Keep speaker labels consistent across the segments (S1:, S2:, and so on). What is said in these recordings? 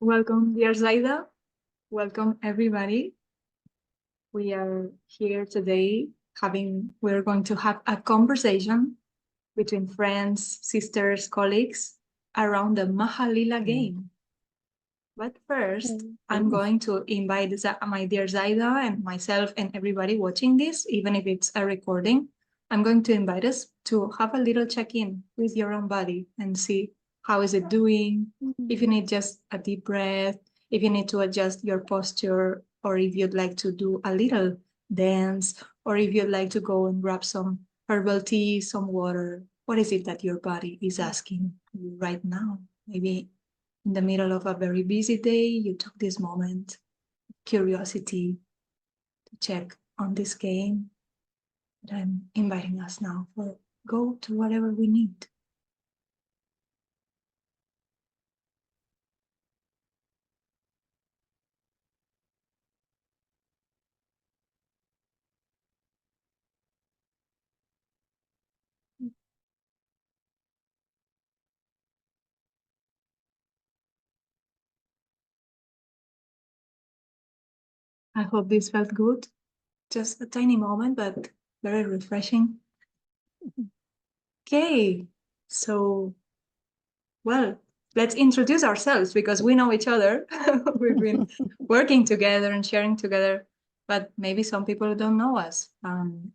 S1: Welcome, dear Zaida. Welcome, everybody. We are here today we're going to have a conversation between friends, sisters, colleagues around the Maha Lilah game. But first, I'm going to invite my dear Zaida and myself and everybody watching this, even if it's a recording. I'm going to invite us to have a little check-in with your own body and see how is it doing, if you need just a deep breath, if you need to adjust your posture, or if you'd like to do a little dance, or if you'd like to go and grab some herbal tea, some water. What is it that your body is asking you right now? Maybe in the middle of a very busy day, you took this moment, curiosity, to check on this game. But I'm inviting us now for go to whatever we need. I hope this felt good. Just a tiny moment, but very refreshing. Okay, so, well, let's introduce ourselves because we know each other. We've been working together and sharing together, but maybe some people don't know us.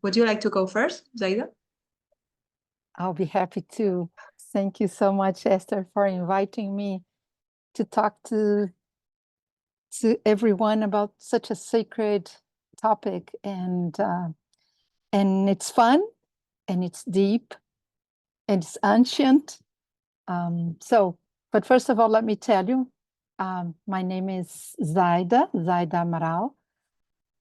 S1: Would you like to go first, Zaida?
S2: I'll be happy to. Thank you so much, Esther, for inviting me to talk to everyone about such a sacred topic. And it's fun, and it's deep, and it's ancient. But first of all, let me tell you, my name is Zaida Amaral,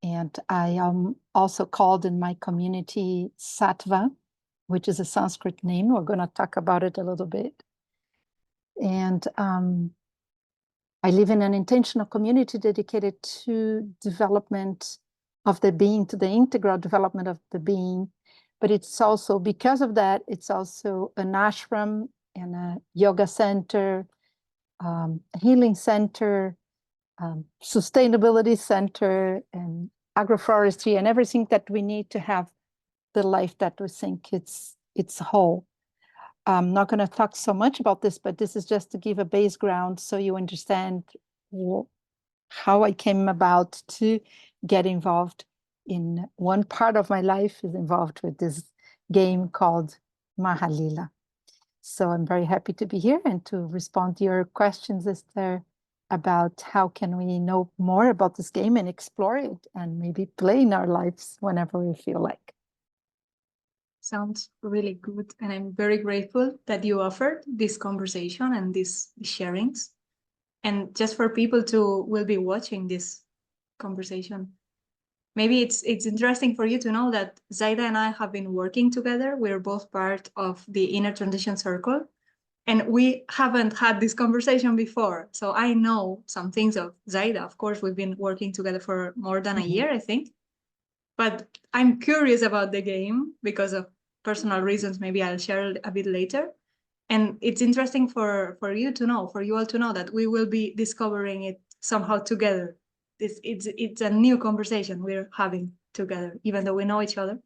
S2: and I am also called in my community Sattva, which is a Sanskrit name. We're going to talk about it a little bit. And I live in an intentional community dedicated to development of the being, to the integral development of the being. But it's also, because of that, it's also an ashram and a yoga center, healing center, sustainability center, and agroforestry, and everything that we need to have the life that we think it's whole. I'm not going to talk so much about this, but this is just to give a base ground so you understand how I came about to get involved in one part of my life is involved with this game called Maha Lilah. So I'm very happy to be here and to respond to your questions, Esther, about how can we know more about this game and explore it and maybe play in our lives whenever we feel like.
S1: Sounds really good. And I'm very grateful that you offered this conversation and these sharings. And just for people to will be watching this conversation, maybe it's interesting for you to know that Zaida and I have been working together. We're both part of the Inner Transition Circle. And we haven't had this conversation before. So I know some things of Zaida. Of course, we've been working together for more than a year, I think. But I'm curious about the game because of personal reasons. Maybe I'll share a bit later. And it's interesting for you to know, for you all to know that we will be discovering it somehow together. It's a new conversation we're having together, even though we know each other.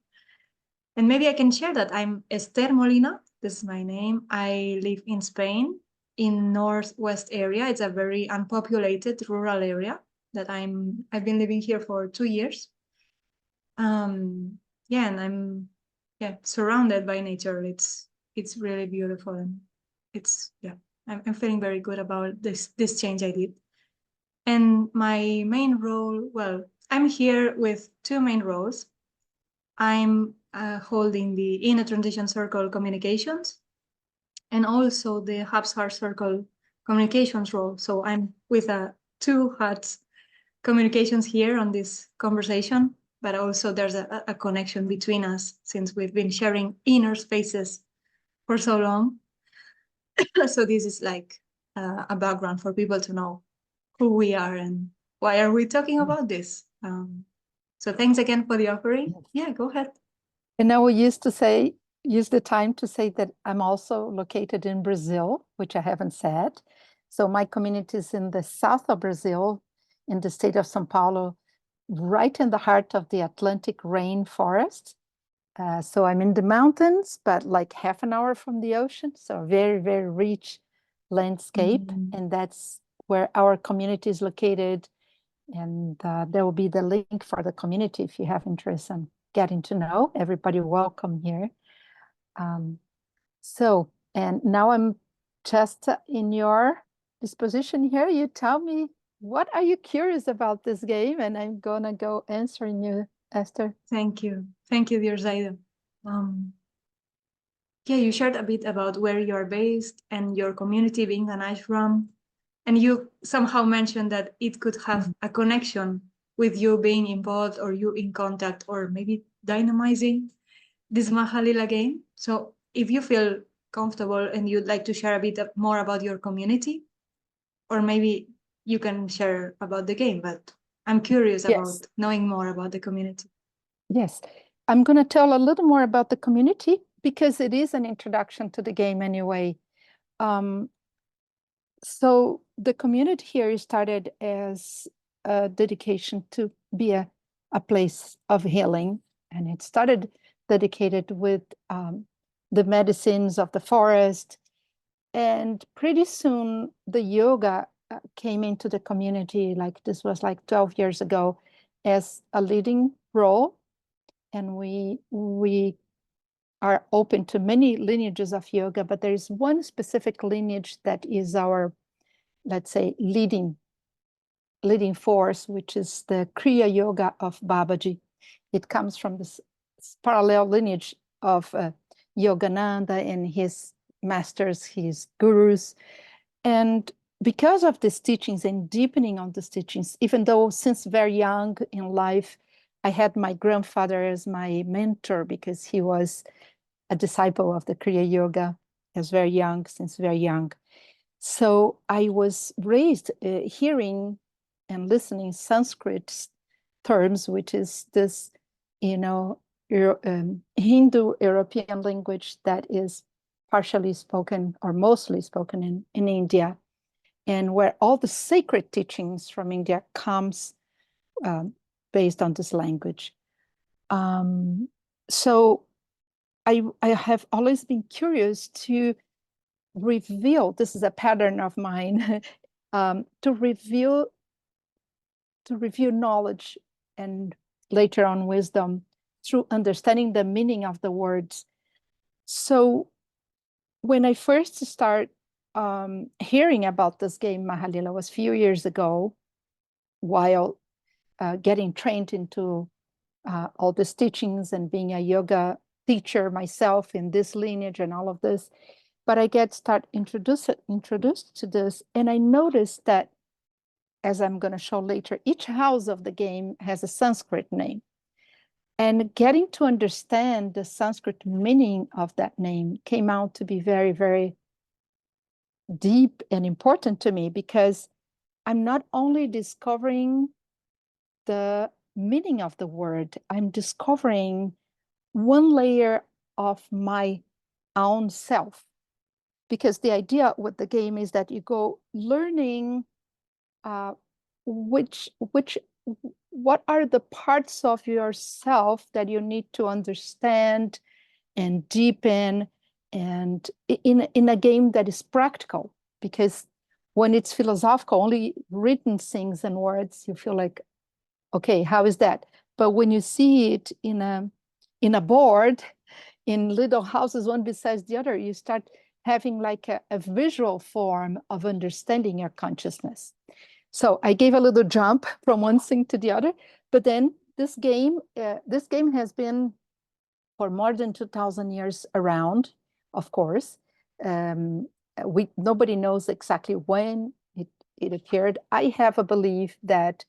S1: And maybe I can share that I'm Esther Molina. This is my name. I live in Spain, in northwest area. It's a very unpopulated rural area that I've been living here for 2 years. And I'm surrounded by nature. It's really beautiful, and I'm feeling very good about this change I did. And my main role, well, I'm here with two main roles. I'm holding the Inner Transition Circle communications and also the Habsar Circle communications role. So I'm with two hats communications here on this conversation, but also there's a connection between us since we've been sharing inner spaces for so long. So this is like a background for people to know who we are and why are we talking about this. So thanks again for the offering. Yeah, go ahead.
S2: And now we use the time to say that I'm also located in Brazil, which I haven't said. So my community is in the south of Brazil, in the state of São Paulo, right in the heart of the Atlantic rainforest. So I'm in the mountains, but like half an hour from the ocean. So a very, very rich landscape. And that's where our community is located. And there will be the link for the community if you have interest in getting to know. Everybody welcome here. And now I'm just in your disposition here. You tell me, what are you curious about this game? And I'm gonna go answering you, Esther.
S1: Thank you. Thank you, dear Zaida. Yeah, you shared a bit about where you're based and your community being an ashram. And you somehow mentioned that it could have a connection with you being involved or you in contact or maybe dynamizing this Maha Lilah game. So if you feel comfortable and you'd like to share a bit more about your community, or maybe you can share about the game, but I'm curious about knowing more about the community.
S2: Yes, I'm going to tell a little more about the community because it is an introduction to the game anyway. So the community here started as a dedication to be a place of healing, and it started dedicated with the medicines of the forest. And pretty soon the yoga came into the community, like this was like 12 years ago, as a leading role. And we are open to many lineages of yoga, but there is one specific lineage that is our, let's say, leading force, which is the Kriya Yoga of Babaji. It comes from this parallel lineage of Yogananda and his masters, his gurus. And because of these teachings and deepening on these teachings, even though since very young in life, I had my grandfather as my mentor because he was a disciple of the Kriya Yoga as very young, since very young. So I was raised hearing and listening Sanskrit terms, which is this, Hindu European language that is partially spoken or mostly spoken in India, and where all the sacred teachings from India comes based on this language. So I have always been curious to reveal, this is a pattern of mine, to reveal knowledge and later on wisdom through understanding the meaning of the words. So when I first started hearing about this game, Maha Lilah, was a few years ago, while getting trained into all these teachings and being a yoga teacher myself in this lineage and all of this. But I introduced to this, and I noticed that, as I'm going to show later, each house of the game has a Sanskrit name. And getting to understand the Sanskrit meaning of that name came out to be very, very deep and important to me, because I'm not only discovering the meaning of the word, I'm discovering one layer of my own self. Because the idea with the game is that you go learning what are the parts of yourself that you need to understand and deepen, and in a game that is practical. Because when it's philosophical, only written things and words, you feel like, okay, how is that? But when you see it in a board, in little houses, one besides the other, you start having like a visual form of understanding your consciousness. So I gave a little jump from one thing to the other, but then this game has been for more than 2,000 years around, of course. Nobody knows exactly when it appeared. I have a belief that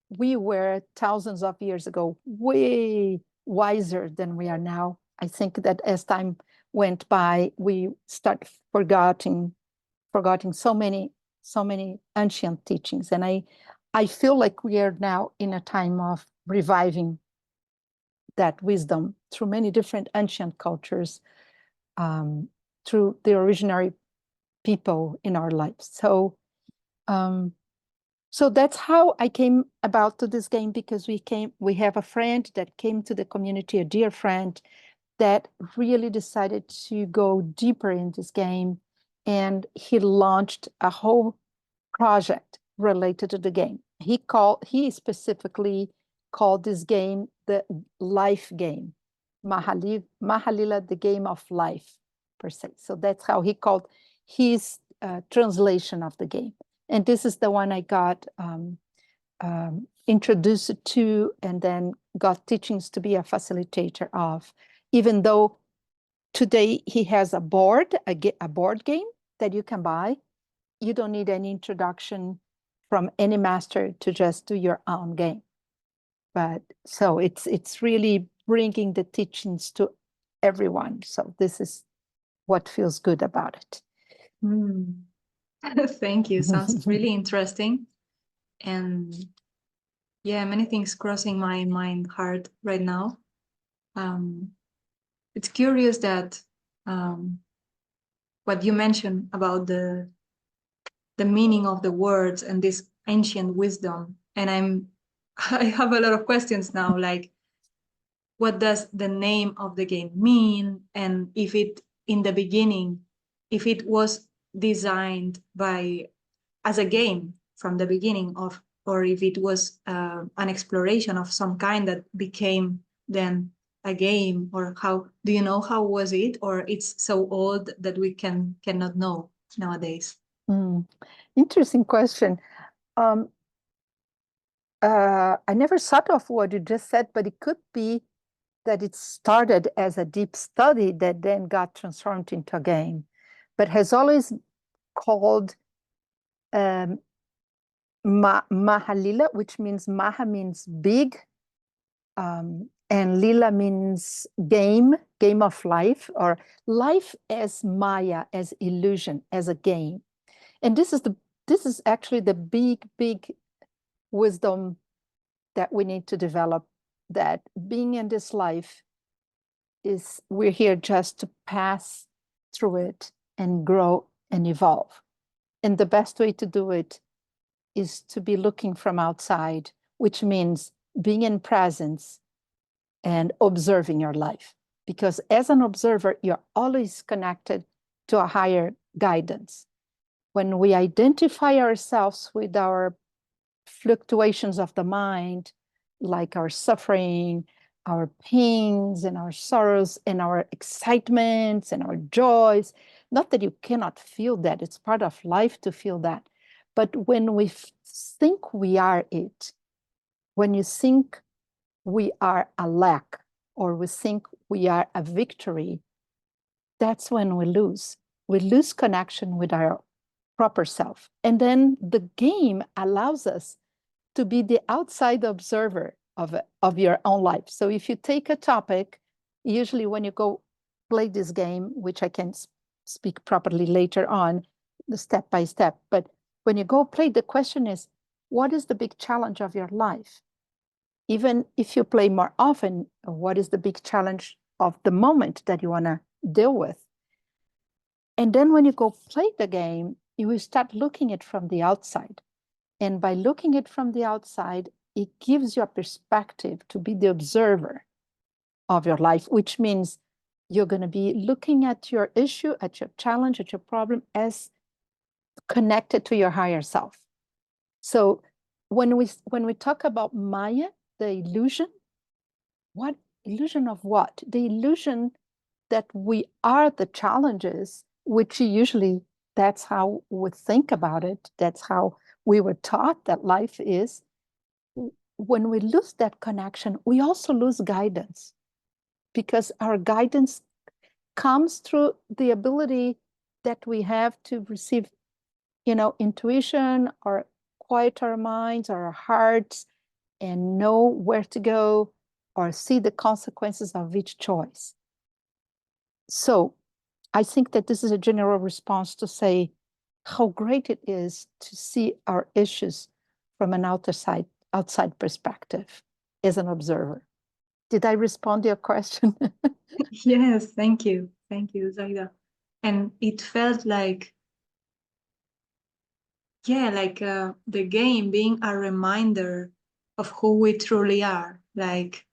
S2: we were thousands of years ago way wiser than we are now. I think that as time went by, we start forgetting so many ancient teachings. And I feel like we are now in a time of reviving that wisdom through many different ancient cultures, through the people in our lives. So that's how I came about to this game, because we have a friend that came to the community, a dear friend, that really decided to go deeper in this game, and he launched a whole project related to the game. He specifically called this game the life game, Maha Lilah, the game of life, per se. So that's how he called his translation of the game. And this is the one I got introduced to, and then got teachings to be a facilitator of, even though today he has a board game that you can buy. You don't need any introduction from any master to just do your own game. But so it's really bringing the teachings to everyone. So this is what feels good about it.
S1: Thank you. Sounds really interesting. And yeah, many things crossing my mind heart right now. It's curious that what you mentioned about the meaning of the words and this ancient wisdom. And I have a lot of questions now, like what does the name of the game mean? And if it, in the beginning, if it was designed as a game from the beginning of, or if it was an exploration of some kind that became then a game, or how, do you know how was it? Or it's so old that we cannot know nowadays?
S2: Interesting question. I never thought of what you just said, but it could be that it started as a deep study that then got transformed into a game, but has always called Maha Lilah, which means Maha means big, and Lila means game of life, or life as Maya, as illusion, as a game. And this is actually the big wisdom that we need to develop, that being in this life is, we're here just to pass through it and grow and evolve. And the best way to do it is to be looking from outside, which means being in presence and observing your life. Because as an observer, you're always connected to a higher guidance. When we identify ourselves with our fluctuations of the mind, like our suffering, our pains and our sorrows and our excitements and our joys, not that you cannot feel that, it's part of life to feel that. But when we think we are it, when you think we are a lack, or we think we are a victory, that's when we lose. We lose connection with our proper self. And then the game allows us to be the outside observer of your own life. So if you take a topic, usually when you go play this game, which I can speak properly later on, the step by step, but when you go play, the question is, what is the big challenge of your life? Even if you play more often, what is the big challenge of the moment that you want to deal with? And then when you go play the game, you will start looking at it from the outside. And by looking at it from the outside, it gives you a perspective to be the observer of your life, which means you're going to be looking at your issue, at your challenge, at your problem as connected to your higher self. So when we talk about Maya, the illusion, what illusion of what? The illusion that we are the challenges, which usually that's how we think about it. That's how we were taught that life is. When we lose that connection, we also lose guidance, because our guidance comes through the ability that we have to receive, intuition, or quiet our minds, our hearts, and know where to go, or see the consequences of each choice. So I think that this is a general response to say how great it is to see our issues from an outside perspective as an observer. Did I respond to your question?
S1: Yes, thank you. Thank you, Zaida. And it felt like yeah, like the game being a reminder of who we truly are. Like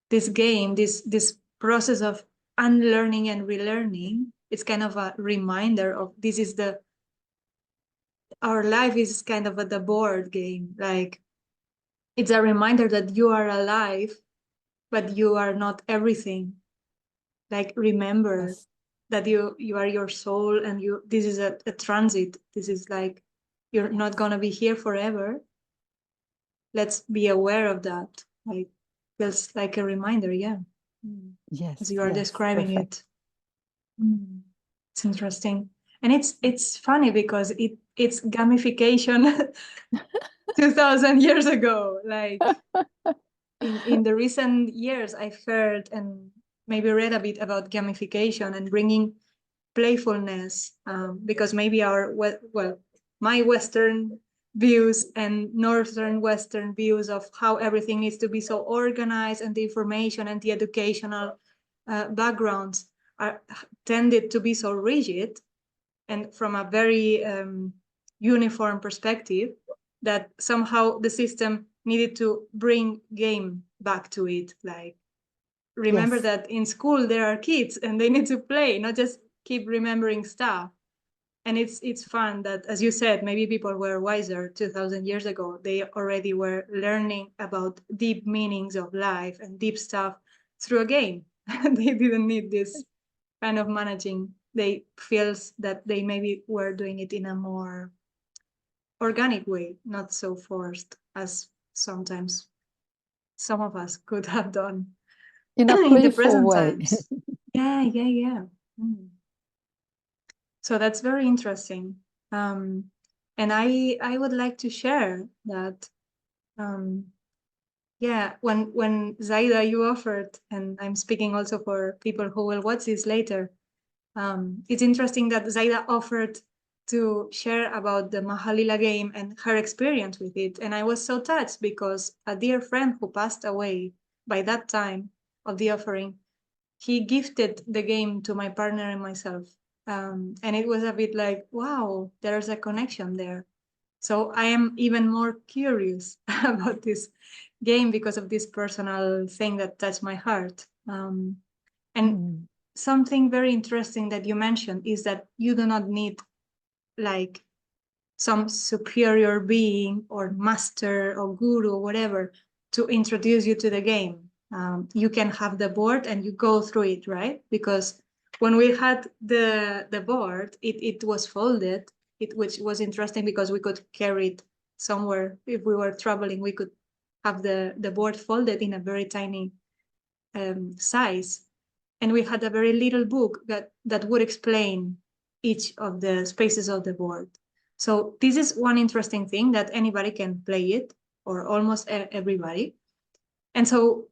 S1: this game, this process of unlearning and relearning, it's kind of a reminder of this is our life is kind of the board game. Like it's a reminder that you are alive, but you are not everything. Like remember
S2: Yes.
S1: that you are your soul, and this is a transit. This is like you're not gonna be here forever. Let's be aware of that. Like feels like a reminder, yeah. As
S2: Yes.
S1: you are
S2: Yes.
S1: describing
S2: Perfect.
S1: it. It's interesting. And it's funny because it's gamification 2000 years ago. Like in the recent years, I've heard and maybe read a bit about gamification and bringing playfulness, because maybe my Western views and Northern Western views of how everything needs to be so organized, and the information and the educational backgrounds are tended to be so rigid, and from a very uniform perspective, that somehow the system needed to bring game back to it. Like remember
S2: Yes.
S1: that in school there are kids and they need to play, not just keep remembering stuff. And it's fun that, as you said, maybe people were wiser 2000 years ago. They already were learning about deep meanings of life and deep stuff through a game. They didn't need this kind of managing. They feels that they maybe were doing it in a more organic way, not so forced as sometimes some of us could have done
S2: In a
S1: in the
S2: playful
S1: present
S2: way.
S1: times. Yeah. So that's very interesting. And I would like to share that. Yeah, when Zaida you offered, and I'm speaking also for people who will watch this later. It's interesting that Zaida offered to share about the Maha Lilah game and her experience with it. And I was so touched because a dear friend who passed away by that time of the offering, he gifted the game to my partner and myself. And it was a bit like, wow, there's a connection there. So I am even more curious about this game because of this personal thing that touched my heart. And something very interesting that you mentioned is that you do not need like some superior being or master or guru or whatever to introduce you to the game. You can have the board and you go through it, right? Because when we had the board, it was folded, which was interesting because we could carry it somewhere. If we were traveling, we could have the board folded in a very tiny size. And we had a very little book that would explain each of the spaces of the board. So this is one interesting thing, that anybody can play it, or almost everybody. And so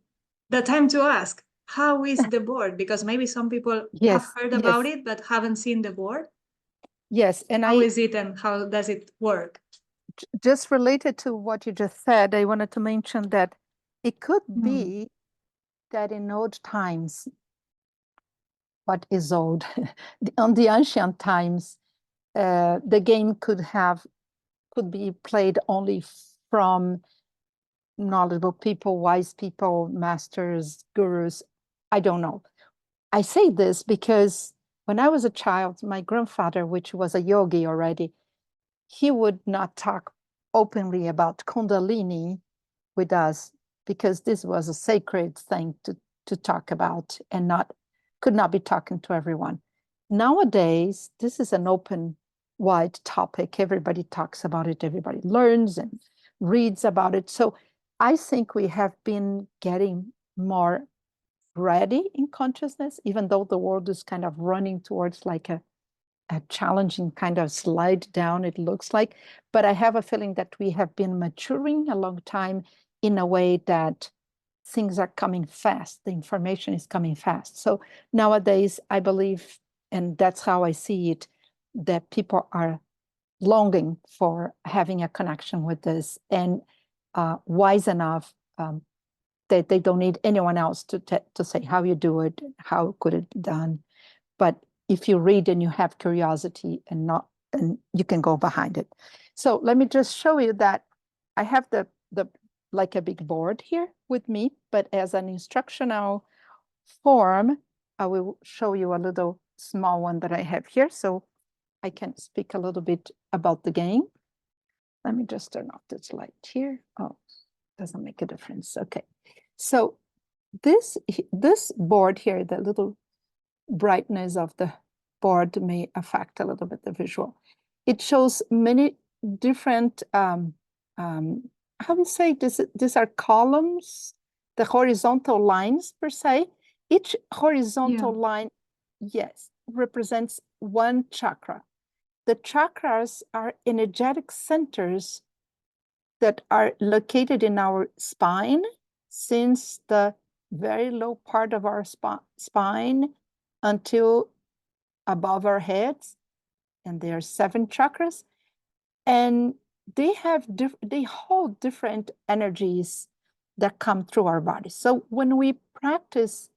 S1: the time to ask, how is the board? Because maybe some people have
S2: Yes.
S1: heard about
S2: Yes.
S1: it, but haven't seen the board.
S2: Yes. And
S1: How is it and how does it work?
S2: just related to what you just said, I wanted to mention that it could be that in old times, what is old, on the ancient times, the game could be played only from knowledgeable people, wise people, masters, gurus. I don't know. I say this because when I was a child, my grandfather, which was a yogi already, he would not talk openly about Kundalini with us because this was a sacred thing to talk about and could not be talking to everyone. Nowadays, this is an open, wide topic. Everybody talks about it, everybody learns and reads about it. So I think we have been getting more ready in consciousness, even though the world is kind of running towards like a challenging kind of slide down, it looks like. But I have a feeling that we have been maturing a long time in a way that things are coming fast. The information is coming fast. So nowadays, I believe, and that's how I see it, that people are longing for having a connection with this and wise enough that they don't need anyone else to say how you do it, how could it be done. But if you read and you have curiosity and not and you can go behind it. So let me just show you that I have the like a big board here with me, but as an instructional form, I will show you a little small one that I have here, so I can speak a little bit about the game. Let me just turn off this light here. Oh, doesn't make a difference. Okay, so this board here, the little brightness of the board may affect a little bit the visual. It shows many different, how we say this, these are columns, the horizontal lines per se. Each horizontal line, yes, represents one chakra. The chakras are energetic centers that are located in our spine, since the very low part of our spine until above our heads, and there are 7 chakras, and they hold different energies that come through our body. So when we practice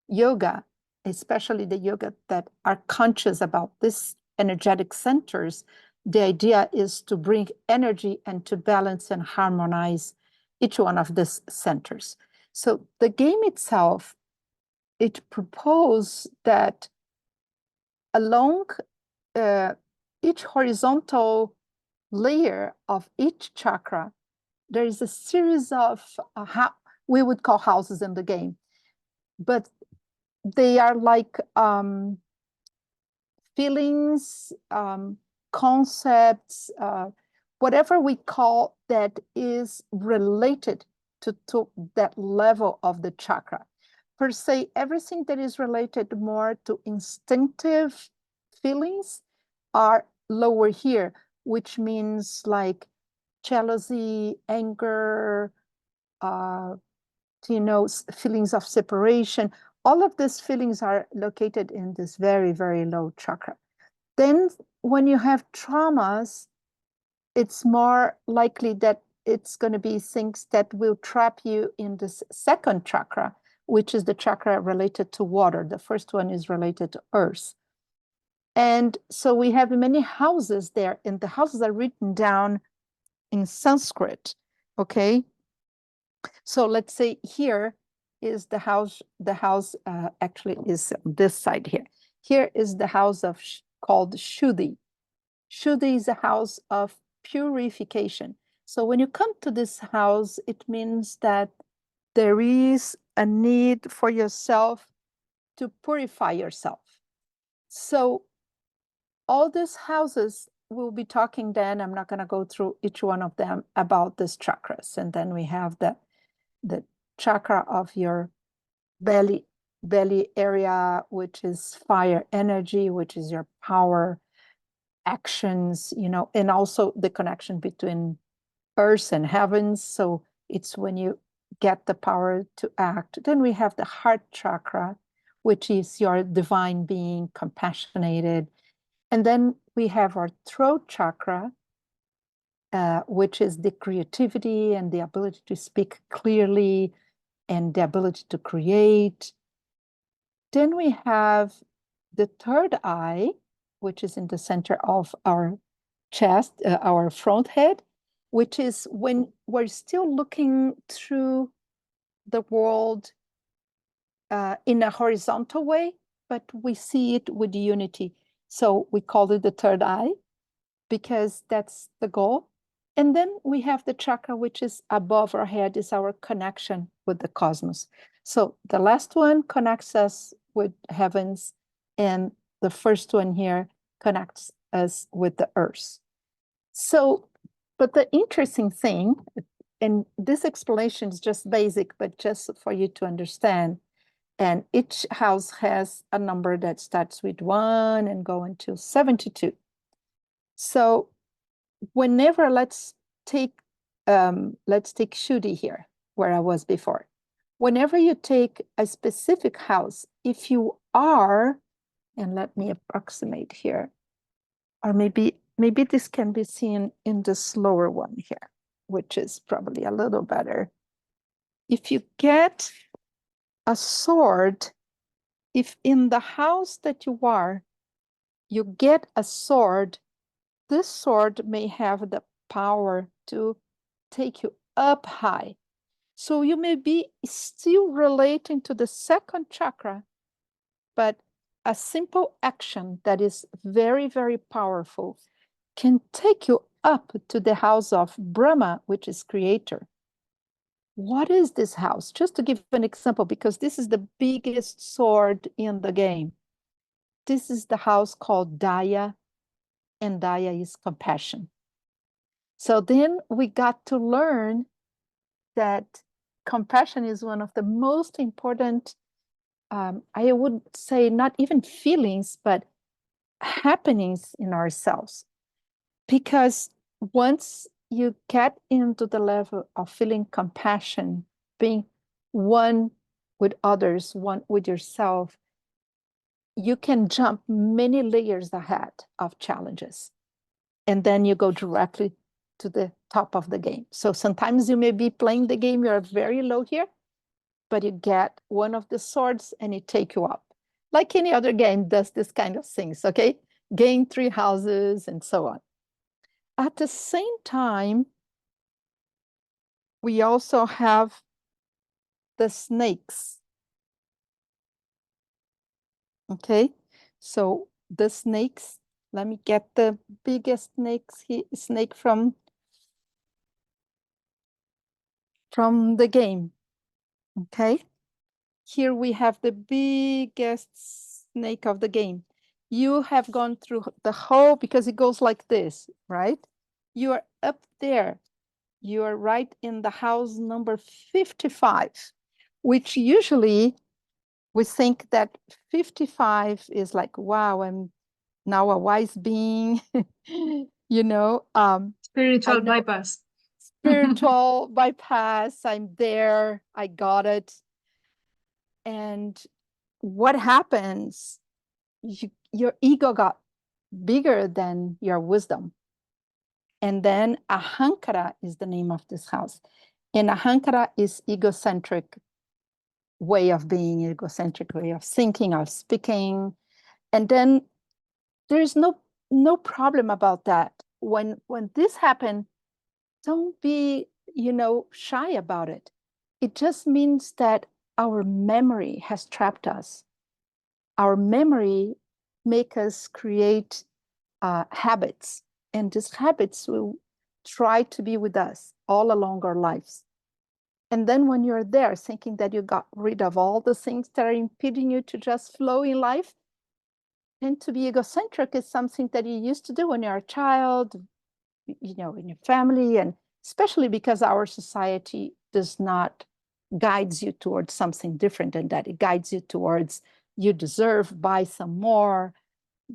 S2: yoga, especially the yoga that are conscious about this energetic centers, the idea is to bring energy and to balance and harmonize each one of these centers. So the game itself, it proposes that along each horizontal layer of each chakra, there is a series of we would call houses in the game, but they are like feelings, concepts, whatever we call that is related to that level of the chakra. Per se, everything that is related more to instinctive feelings are lower here, which means like jealousy, anger, feelings of separation. All of these feelings are located in this very, very low chakra. Then when you have traumas, it's more likely that it's going to be things that will trap you in this second chakra, which is the chakra related to water. The first one is related to earth. And so we have many houses there, and the houses are written down in Sanskrit, okay? So let's say here is the house actually is this side here. Here is the house called Shuddhi. Shuddhi is a house of purification. So when you come to this house, it means that there is a need for yourself to purify yourself. So all these houses, we'll be talking then, I'm not going to go through each one of them, about these chakras. And then we have the chakra of your belly area, which is fire energy, which is your power, actions, and also the connection between earth and heavens. So it's when you get the power to act. Then we have the heart chakra, which is your divine being, compassionated. And then we have our throat chakra, which is the creativity and the ability to speak clearly and the ability to create. Then we have the third eye, which is in the center of our chest, our front head, which is when we're still looking through the world in a horizontal way, but we see it with unity. So we call it the third eye, because that's the goal. And then we have the chakra, which is above our head, is our connection with the cosmos. So the last one connects us with heavens, and the first one here connects us with the earth. So, but the interesting thing, and this explanation is just basic, but just for you to understand, and each house has a number that starts with 1 and go into 72. So whenever, let's take Shuddhi here, where I was before. Whenever you take a specific house, if you are, and let me approximate here, or maybe this can be seen in the slower one here, which is probably a little better. If you get a sword, if in the house that you are, you get a sword this sword may have the power to take you up high. So you may be still relating to the second chakra, but a simple action that is very, very powerful can take you up to the house of Brahma, which is creator. What is this house? Just to give an example, because this is the biggest sword in the game. This is the house called Daya, and Daya is compassion. So then we got to learn that compassion is one of the most important, I would say, not even feelings, but happenings in ourselves. Because once you get into the level of feeling compassion, being one with others, one with yourself, you can jump many layers ahead of challenges. And then you go directly to the top of the game. So sometimes you may be playing the game, you're very low here, but you get one of the swords and it take you up. Like any other game does this kind of things, okay? Gain 3 houses and so on. At the same time, we also have the snakes. Okay, so the snakes, let me get the biggest snake from the game. Okay, here we have the biggest snake of the game. You have gone through the whole, because it goes like this, right? You are up there. You are right in the house number 55, which usually we think that 55 is like, wow, I'm now a wise being, you know.
S1: Spiritual bypass.
S2: Spiritual bypass, I'm there, I got it. And what happens? Your ego got bigger than your wisdom. And then ahankara is the name of this house. And ahankara is egocentric way of being, egocentric way of thinking, of speaking. And then there's no problem about that. When this happened, don't be, shy about it. It just means that our memory has trapped us. Our memory make us create habits, and these habits will try to be with us all along our lives. And then when you're there thinking that you got rid of all the things that are impeding you to just flow in life, and to be egocentric is something that you used to do when you're a child, in your family, and especially because our society does not guides you towards something different than that. It guides you towards you deserve, buy some more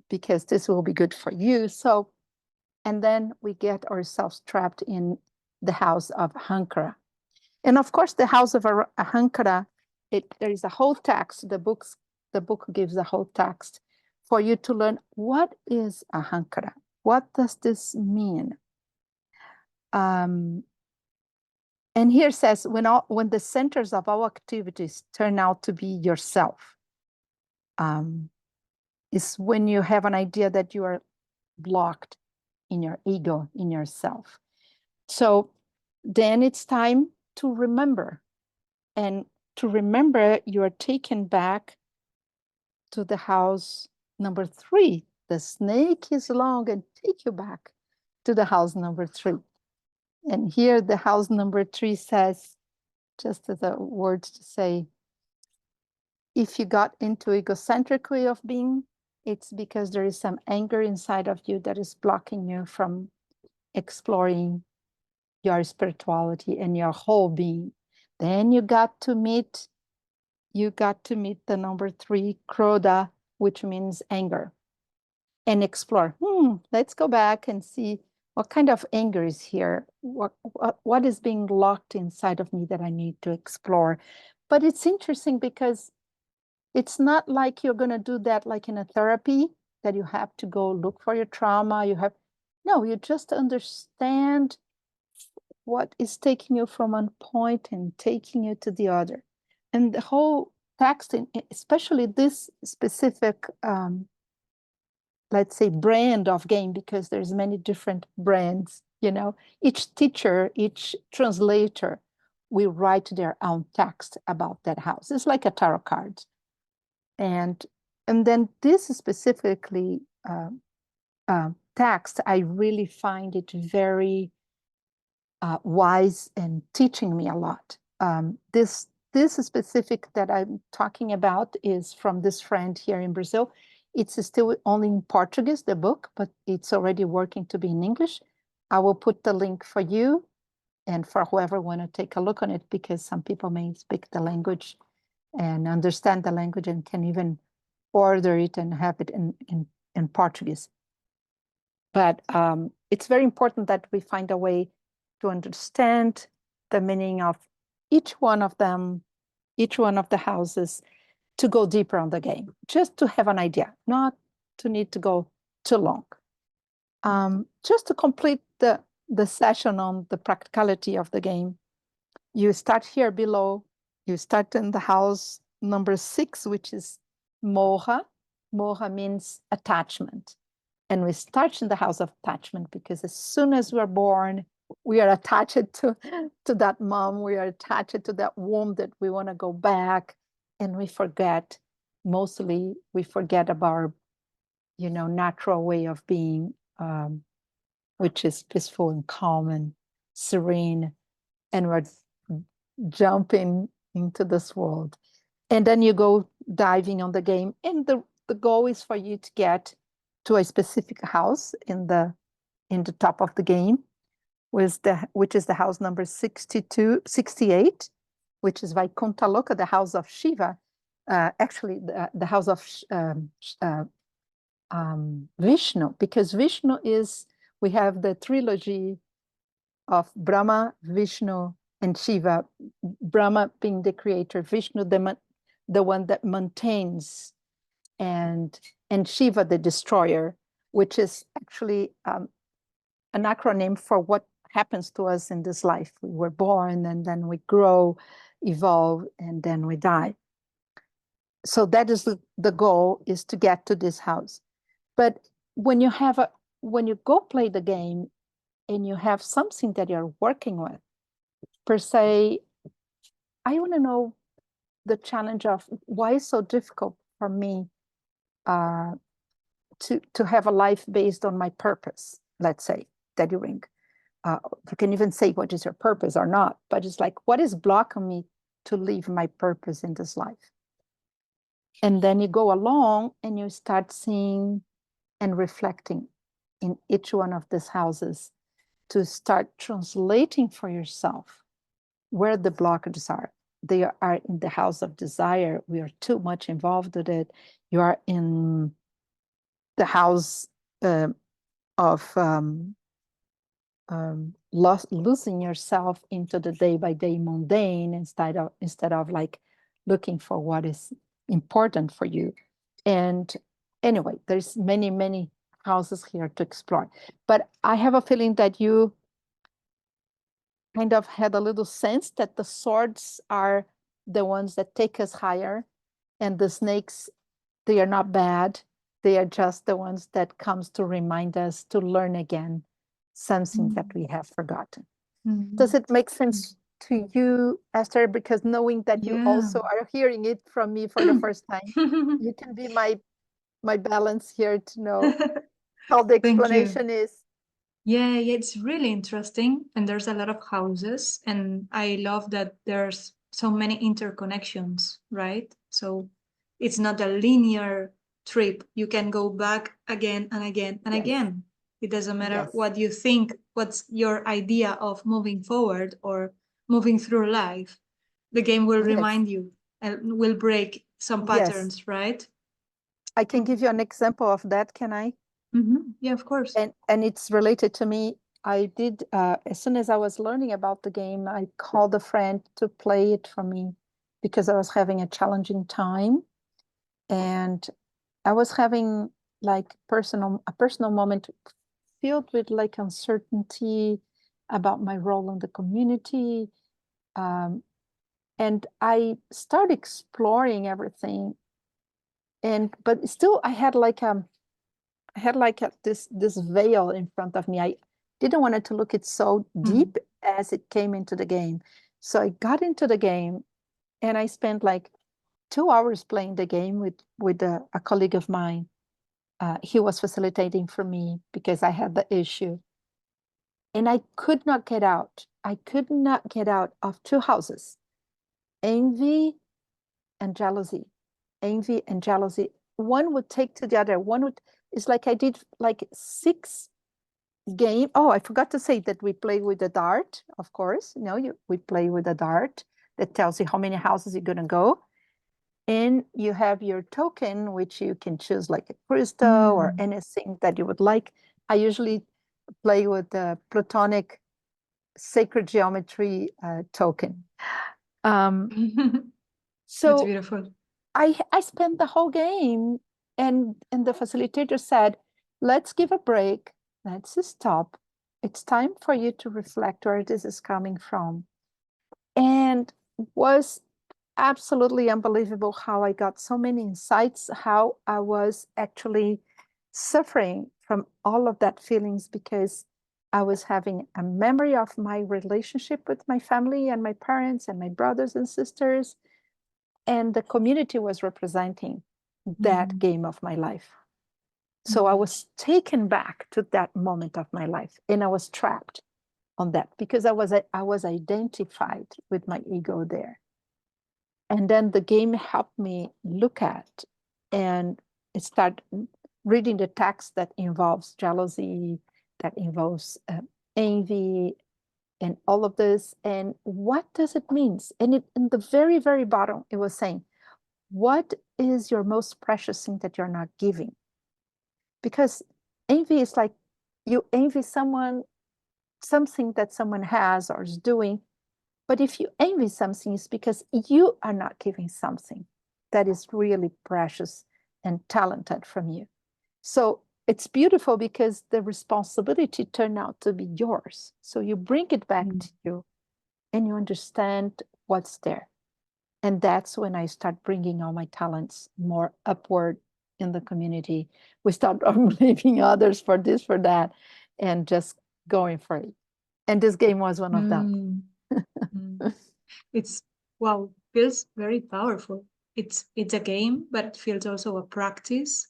S2: because this will be good for you. So, and then we get ourselves trapped in the house of Ahankara. And of course, the house of Ahankara, there is a whole text. The book gives a whole text for you to learn what is Ahankara. What does this mean? And here says, when the centers of all activities turn out to be yourself, is when you have an idea that you are blocked in your ego, in yourself. So then it's time to remember. And to remember, you are taken back to the house number 3. The snake is long and take you back to the house number 3. And here the house number 3 says, just as a word to say, if you got into egocentric way of being, it's because there is some anger inside of you that is blocking you from exploring your spirituality and your whole being. Then you got to meet the number 3, Krodha, which means anger, and explore. Let's go back and see what kind of anger is here. What is being locked inside of me that I need to explore? But it's interesting because it's not like you're going to do that like in a therapy, that you have to go look for your trauma. No, you just understand what is taking you from one point and taking you to the other. And the whole text, especially this specific, let's say, brand of game, because there's many different brands, you know. Each teacher, each translator will write their own text about that house. It's like a tarot card. And then this specifically text, I really find it very wise and teaching me a lot. This specific that I'm talking about is from this friend here in Brazil. It's still only in Portuguese, the book, but it's already working to be in English. I will put the link for you and for whoever want to take a look on it, because some people may speak the language and understand the language and can even order it and have it in Portuguese. But it's very important that we find a way to understand the meaning of each one of them, each one of the houses, to go deeper on the game, just to have an idea, not to need to go too long. Just to complete the session on the practicality of the game, you start here below. You start in the house number 6, which is Moha. Moha means attachment. And we start in the house of attachment because as soon as we're born, we are attached to that mom. We are attached to that womb that we want to go back. And we forget, mostly we forget about our, natural way of being, which is peaceful and calm and serene. And we're jumping into this world. And then you go diving on the game. And the goal is for you to get to a specific house in the top of the game, which is the house number 68, which is Vaikuntha Loka, the house of Shiva. Actually, the house of Vishnu, because Vishnu is, we have the trilogy of Brahma, Vishnu, and Shiva. Brahma being the creator, Vishnu the one that maintains, and Shiva the destroyer, which is actually an acronym for what happens to us in this life. We were born, and then we grow, evolve, and then we die. So that is the goal, is to get to this house. But when you go play the game and you have something that you're working with, per se, I want to know the challenge of why it's so difficult for me to have a life based on my purpose. Let's say that you can even say what is your purpose or not, but it's like, what is blocking me to live my purpose in this life? And then you go along and you start seeing and reflecting in each one of these houses to start translating for yourself where the blockages are. They are in the house of desire. We are too much involved with it. You are in the house of losing yourself into the day-by-day mundane instead of like looking for what is important for you. And anyway, there's many houses here to explore. But I have a feeling that you kind of had a little sense that the swords are the ones that take us higher, and the snakes, they are not bad. They are just the ones that comes to remind us to learn again something that we have forgotten. Does it make sense to you, Esther? Because knowing that you also are hearing it from me for the first time, you can be my balance here to know how the explanation is.
S1: Yeah, it's really interesting. And there's a lot of houses. And I love that there's so many interconnections, right? So it's not a linear trip. You can go back again and again and again. It doesn't matter what you think, what's your idea of moving forward or moving through life. The game will remind you and will break some patterns, right?
S2: I can give you an example of that, can I?
S1: Yeah, of course.
S2: And it's related to me. I did, as soon as I was learning about the game, I called a friend to play it for me because I was having a challenging time. And I was having like a personal moment filled with like uncertainty about my role in the community. And I started exploring everything. But still I had like had like this veil in front of me. I didn't want it to look it so deep as it came into the game. So I got into the game and I spent like 2 hours playing the game with a colleague of mine. He was facilitating for me because I had the issue. And I could not get out. I could not get out of two houses, envy and jealousy. Envy and jealousy. One would take to the other. It's like I did like 6 game. Oh, I forgot to say that we play with the dart, of course. We play with a dart that tells you how many houses you're going to go. And you have your token, which you can choose like a crystal or anything that you would like. I usually play with the Platonic sacred geometry token.
S1: That's
S2: So
S1: beautiful.
S2: I spent the whole game, and the facilitator said, let's give a break. Let's stop. It's time for you to reflect where this is coming from. And was absolutely unbelievable how I got so many insights, how I was actually suffering from all of that feelings because I was having a memory of my relationship with my family and my parents and my brothers and sisters. And the community was representing that game of my life. So I was taken back to that moment of my life and I was trapped on that because I was identified with my ego there. And then the game helped me look at and start reading the text that involves jealousy, that involves envy, and all of this. And what does it mean? And in the very, very bottom, it was saying, what is your most precious thing that you're not giving? Because envy is like you envy someone, something that someone has or is doing. But if you envy something, it's because you are not giving something that is really precious and talented from you. So it's beautiful because the responsibility turned out to be yours. So you bring it back to you and you understand what's there. And that's when I start bringing all my talents more upward in the community. We start blaming others for this, for that, and just going for it. And this game was one of them.
S1: It's feels very powerful. It's a game, but it feels also a practice.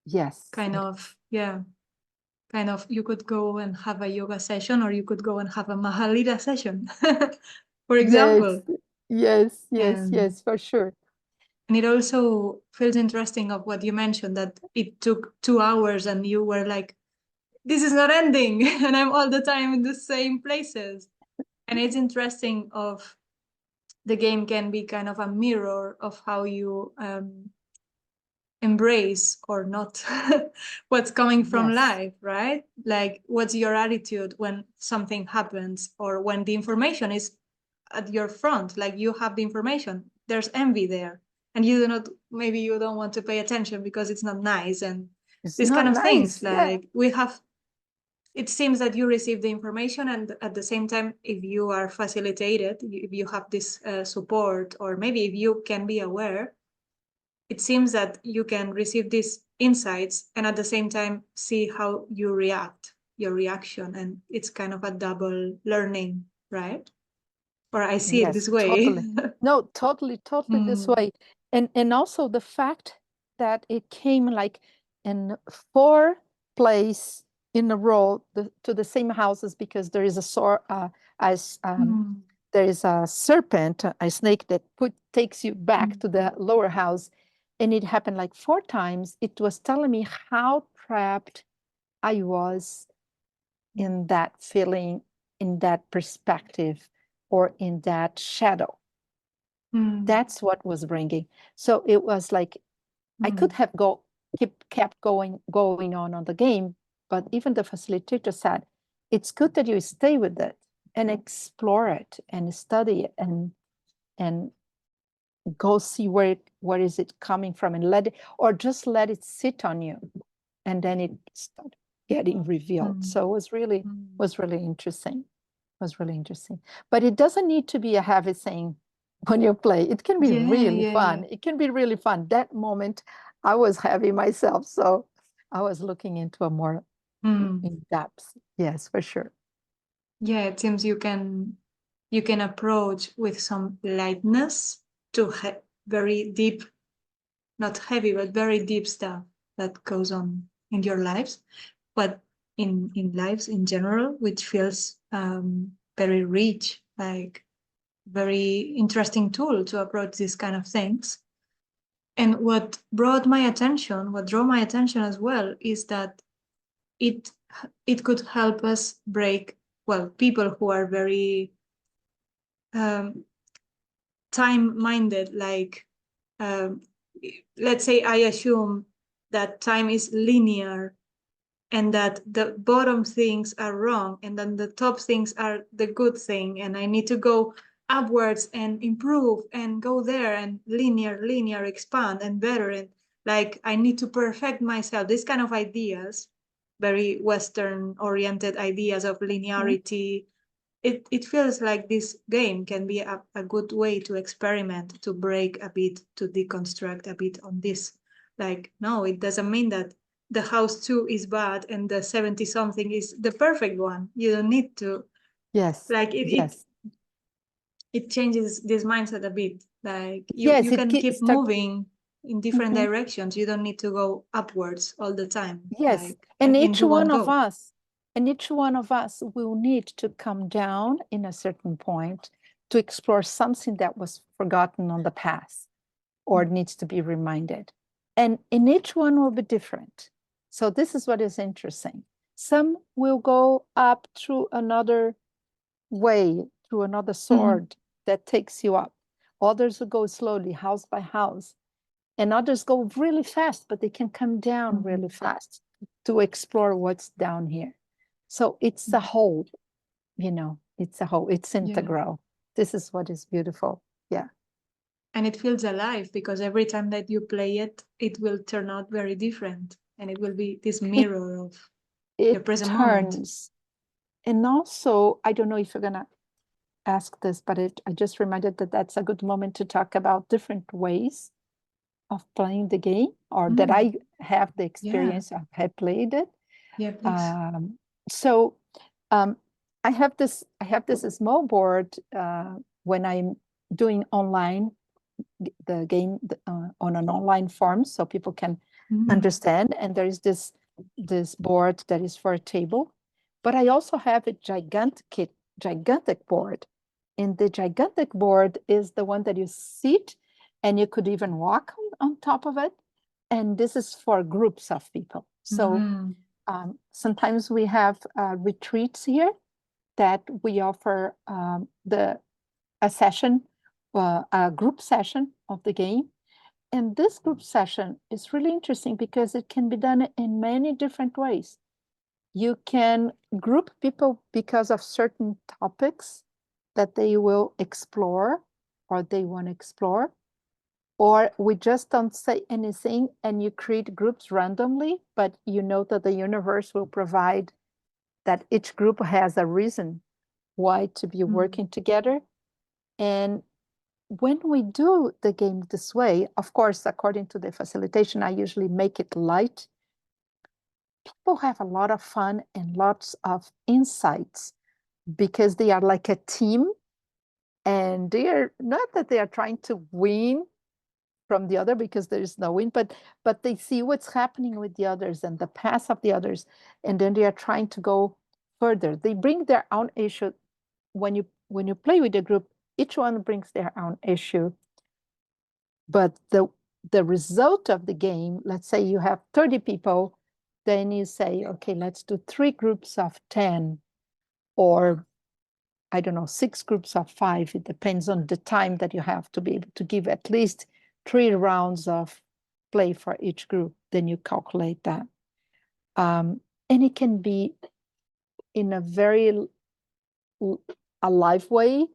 S2: Yes.
S1: Kind of you could go and have a yoga session or you could go and have a Maha Lilah session, for example.
S2: Yes,
S1: And
S2: for sure.
S1: And it also feels interesting of what you mentioned, that it took 2 hours and you were like, this is not ending. And I'm all the time in the same places. And it's interesting of the game can be kind of a mirror of how you embrace or not what's coming from life, right? Like, what's your attitude when something happens or when the information is at your front? Like, you have the information, there's envy there, and maybe you don't want to pay attention because it's not nice, and these kind of things. Like, it seems that you receive the information, and at the same time, if you are facilitated, if you have this support, or maybe if you can be aware, it seems that you can receive these insights and at the same time see how you react, your reaction, and it's kind of a double learning, right? Or I see it this way.
S2: Totally. No, totally this way. And also the fact that it came like in 4 plays in a row to the same houses, because there is there is a serpent, a snake that takes you back to the lower house, and it happened like 4 times. It was telling me how trapped I was in that feeling, in that perspective, or in that shadow. That's what was bringing. So it was like I could have kept going on the game, but even the facilitator said, it's good that you stay with it and explore it and study it and go see where is it coming from, and just let it sit on you, and then it started getting revealed. So it was really interesting. But it doesn't need to be a heavy thing when you play. It can be really fun. It can be really fun. That moment I was heavy myself, so I was looking into a more
S1: Mm.
S2: in depth. Yes, for sure.
S1: Yeah, it seems you can approach with some lightness to very deep, not heavy, but very deep stuff that goes on in your lives, but in lives in general, which feels very rich, like very interesting tool to approach these kind of things. And what drew my attention as well, is that it it could help us break, well, people who are very um, time-minded, like um, let's say I assume that time is linear and that the bottom things are wrong and then the top things are the good thing, and I need to go upwards and improve and go there and linear expand and better, and like I need to perfect myself. This kind of ideas, very Western oriented ideas of linearity, it feels like this game can be a good way to experiment, to break a bit, to deconstruct a bit on this. Like, no, it doesn't mean that the house 2 is bad and the 70 something is the perfect one. You don't need to,
S2: Yes.
S1: like,
S2: Yes.
S1: it changes this mindset a bit. Like,
S2: Yes,
S1: you can keep
S2: start.
S1: moving in different
S2: Mhm.
S1: directions. You don't need to go upwards all the time.
S2: Yes,
S1: Like, I
S2: and
S1: think
S2: each
S1: we
S2: one
S1: won't
S2: of
S1: go.
S2: us, and each one of us will need to come down in a certain point to explore something that was forgotten on the past or needs to be reminded. And in each one will be different. So this is what is interesting. Some will go up through another way, through another sword that takes you up. Others will go slowly, house by house. And others go really fast, but they can come down really fast to explore what's down here. So it's a whole, it's a whole, it's
S1: Yeah.
S2: integral. This is what is beautiful. Yeah.
S1: And it feels alive because every time that you play it, it will turn out very different. And it will be this mirror of the
S2: It
S1: present moment.
S2: turns. And also, I don't know if you're going to ask this, but I just reminded that that's a good moment to talk about different ways of playing the game, or that I have the experience of have played it.
S1: Yeah, please.
S2: So I have this small board when I'm doing online the game on an online form, so people can understand. And there is this board that is for a table, but I also have a gigantic board. And the gigantic board is the one that you sit and you could even walk on top of it. And this is for groups of people. So sometimes we have retreats here that we offer a session, a group session of the game. And this group session is really interesting because it can be done in many different ways. You can group people because of certain topics that they will explore or they want to explore. Or we just don't say anything and you create groups randomly, but you know that the universe will provide that each group has a reason why to be working together. And when we do the game this way, of course, according to the facilitation, I usually make it light. People have a lot of fun and lots of insights because they are like a team, and they are not that they are trying to win from the other, because there is no win, but they see what's happening with the others and the path of the others, and then they are trying to go further. They bring their own issue. When you play with a group, each one brings their own issue, but the result of the game, let's say you have 30 people, then you say, okay, let's do 3 groups of 10, or I don't know, 6 groups of 5. It depends on the time that you have to be able to give at least 3 rounds of play for each group. Then you calculate that. And it can be in a very alive way,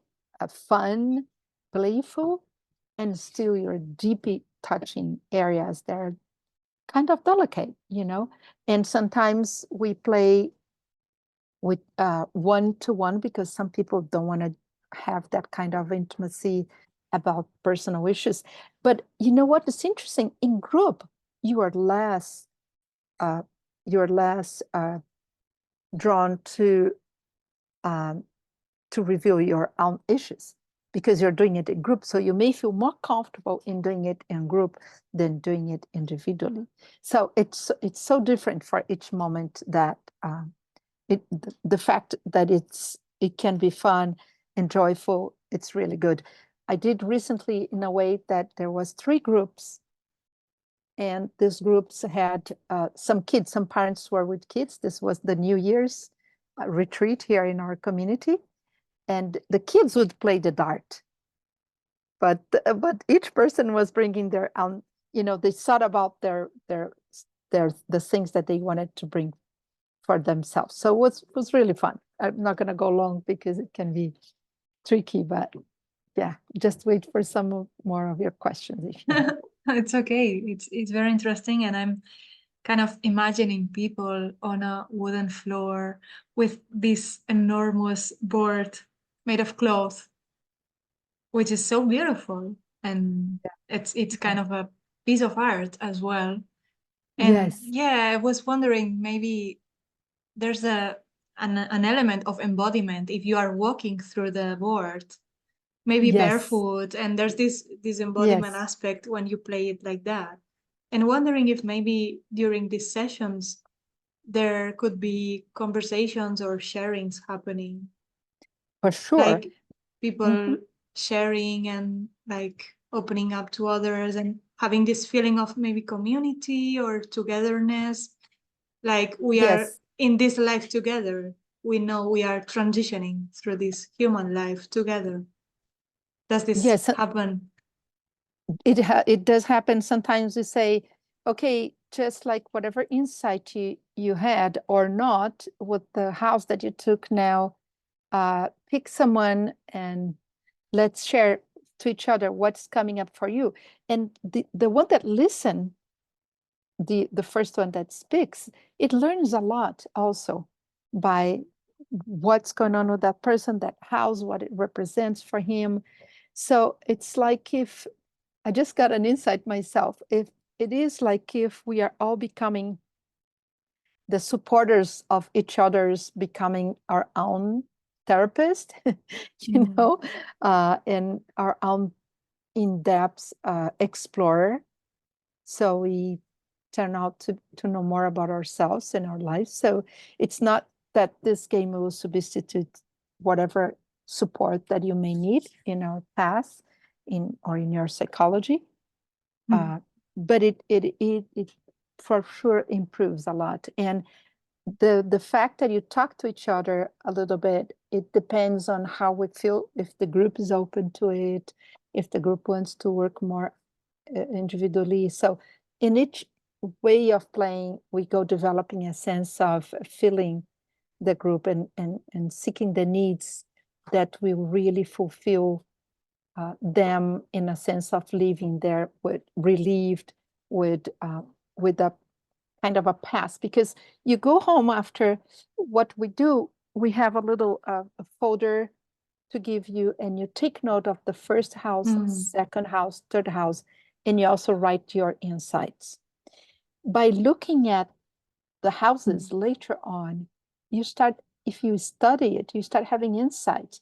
S2: fun, playful, and still you're deeply touching areas that are kind of delicate, And sometimes we play with one-to-one because some people don't want to have that kind of intimacy about personal issues. But you know what? It's interesting. In group, you are less you're less drawn to reveal your own issues because you're doing it in group. So you may feel more comfortable in doing it in group than doing it individually. So it's so different for each moment that the fact that it can be fun and joyful, it's really good. I did recently in a way that there was 3 groups, and these groups had some kids, some parents were with kids. This was the New Year's retreat here in our community, and the kids would play the dart, but each person was bringing their own, they thought about their the things that they wanted to bring for themselves. So it was really fun. I'm not going to go long because it can be tricky, but yeah, just wait for some more of your questions if you have.
S1: It's okay. It's very interesting, and I'm kind of imagining people on a wooden floor with this enormous board made of cloth, which is so beautiful, and it's kind of a piece of art as well. And
S2: Yes.
S1: yeah, I was wondering, maybe there's an element of embodiment if you are walking through the board, maybe
S2: Yes.
S1: barefoot, and there's this embodiment
S2: Yes.
S1: aspect when you play it like that. And wondering if maybe during these sessions there could be conversations or sharings happening,
S2: For sure.
S1: like people
S2: Mhm.
S1: sharing and like opening up to others and having this feeling of maybe community or togetherness, like we are
S2: Yes.
S1: in this life together. We know we are transitioning through this human life together. Does this
S2: Yes.
S1: happen?
S2: It does happen. Sometimes we say, okay, just like whatever insight you had or not with the house that you took now, pick someone and let's share to each other what's coming up for you. And the one that listen, the first one that speaks, it learns a lot also by what's going on with that person, that house, what it represents for him. So it's like if I just got an insight myself, if it is like if we are all becoming the supporters of each other's, becoming our own therapist,
S1: Mm.
S2: and our own in-depth explorer. So we turn out to know more about ourselves and our lives. So it's not that this game will substitute whatever support that you may need in our path or in your psychology.
S1: Mm.
S2: But it for sure improves a lot. And the fact that you talk to each other a little bit, it depends on how we feel, if the group is open to it, if the group wants to work more individually. So in each way of playing, we go developing a sense of feeling the group and seeking the needs that will really fulfill them in a sense of living there with relieved, with a kind of a pass. Because you go home after what we do, we have a little a folder to give you, and you take note of the first house,
S1: Mm.
S2: second house, third house, and you also write your insights. By looking at the houses later on, you start, if you study it, you start having insights.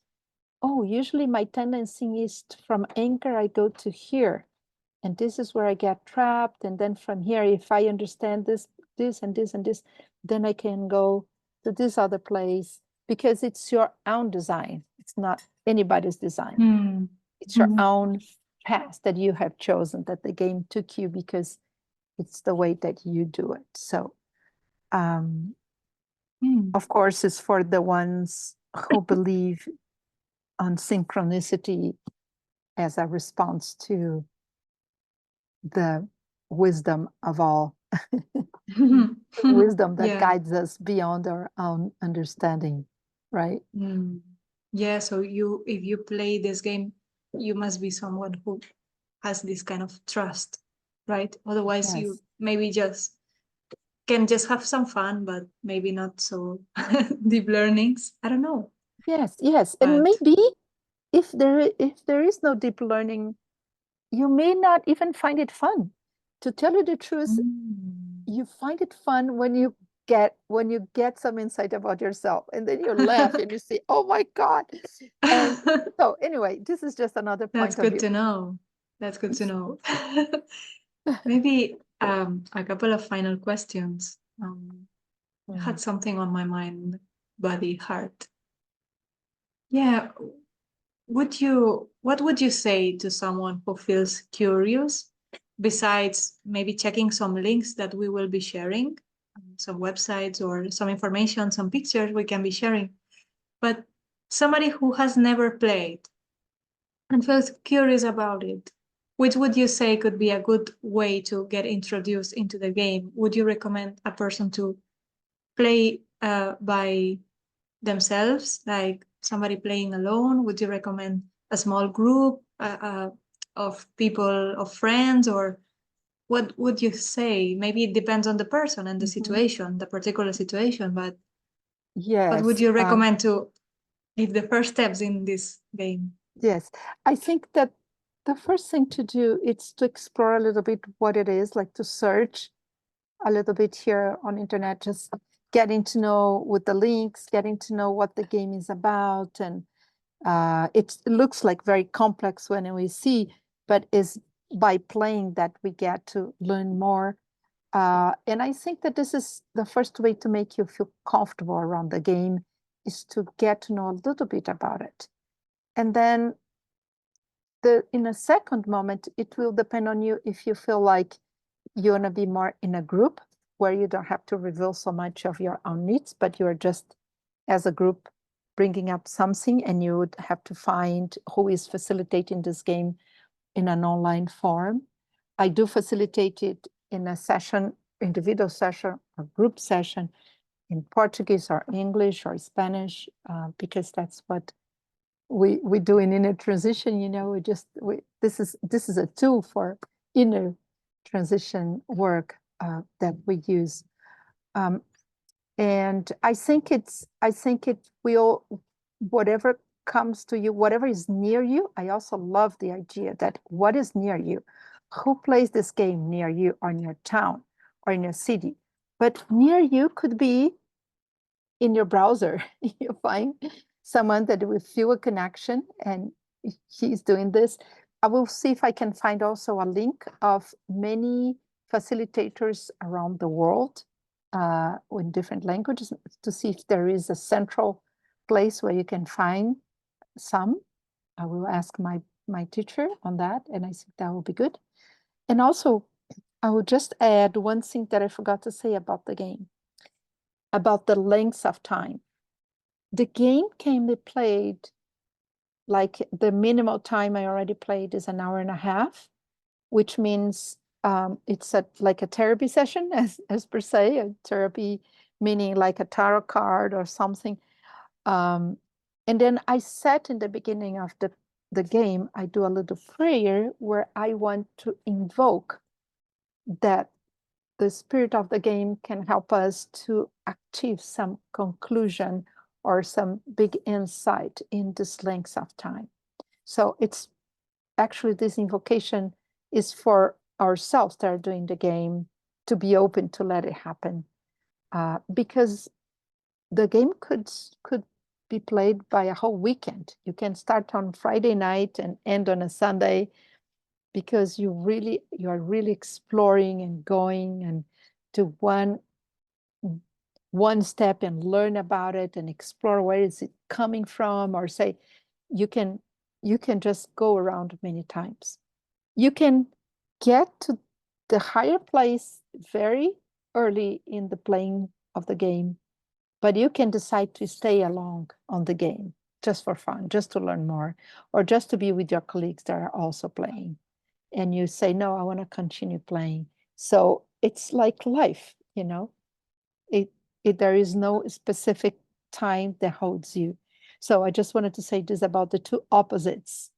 S2: Oh, usually my tendency is from anchor, I go to here. And this is where I get trapped. And then from here, if I understand this, this, and this, and this, then I can go to this other place, because it's your own design. It's not anybody's design.
S1: Mm.
S2: It's your
S1: Mhm.
S2: own path that you have chosen, that the game took you because it's the way that you do it. So,
S1: Mm.
S2: of course, it's for the ones who believe on synchronicity as a response to the wisdom of all, wisdom that
S1: Yeah.
S2: guides us beyond our own understanding, right?
S1: Mm. Yeah, so if you play this game, you must be someone who has this kind of trust, right? Otherwise, you
S2: Yes,
S1: maybe just can just have some fun, but maybe not so deep learnings. I don't know.
S2: yes, yes. And
S1: But
S2: maybe if there is no deep learning, you may not even find it fun. To tell you the truth, you find it fun when you get some insight about yourself, and then you laugh and you say, oh my God. And so anyway, this is just another
S1: That's
S2: point of
S1: good
S2: view.
S1: to know. That's good to know. Maybe a couple of final questions. I had something on my mind, body, heart. Yeah. What would you say to someone who feels curious, besides maybe checking some links that we will be sharing, some websites or some information, some pictures we can be sharing, but somebody who has never played and feels curious about it, which would you say could be a good way to get introduced into the game? Would you recommend a person to play by themselves, like somebody playing alone? Would you recommend a small group of people, of friends, or what would you say? Maybe it depends on the person and the situation, the particular situation, but what would
S2: Yes.
S1: you recommend to give the first steps in this game?
S2: Yes. I think that the first thing to do is to explore a little bit what it is, like to search a little bit here on internet, just getting to know with the links, getting to know what the game is about. And it looks like very complex when we see, but is by playing that we get to learn more. And I think that this is the first way to make you feel comfortable around the game, is to get to know a little bit about it. And then in a second moment, it will depend on you if you feel like you want to be more in a group where you don't have to reveal so much of your own needs, but you're just as a group bringing up something, and you would have to find who is facilitating this game in an online form. I do facilitate it in a session, individual session or group session, in Portuguese or English or Spanish, because that's what we do in inner transition. This is a tool for inner transition work that we use. And I think it will, whatever comes to you, whatever is near you. I also love the idea that what is near you, who plays this game near you or in your town or in your city. But near you could be in your browser. You find someone that will feel a connection, and he's doing this. I will see if I can find also a link of many facilitators around the world in different languages, to see if there is a central place where you can find some. I will ask my teacher on that, and I think that will be good. And also, I will just add one thing that I forgot to say about the game, about the length of time. The game can be played, like the minimal time I already played is an hour and a half, which means it's like a therapy session, as per se, a therapy meaning like a tarot card or something. And then I set in the beginning of the game, I do a little prayer where I want to invoke that the spirit of the game can help us to achieve some conclusion or some big insight in this length of time. So it's actually, this invocation is for ourselves that are doing the game, to be open to let it happen, because the game could be played by a whole weekend. You can start on Friday night and end on a Sunday, because you are really exploring and going and to one step and learn about it and explore where is it coming from, or say you can just go around many times. You can get to the higher place very early in the playing of the game, but you can decide to stay along on the game just for fun, just to learn more, or just to be with your colleagues that are also playing. And you say, no, I want to continue playing. So it's like life, there is no specific time that holds you. So I just wanted to say this about the two opposites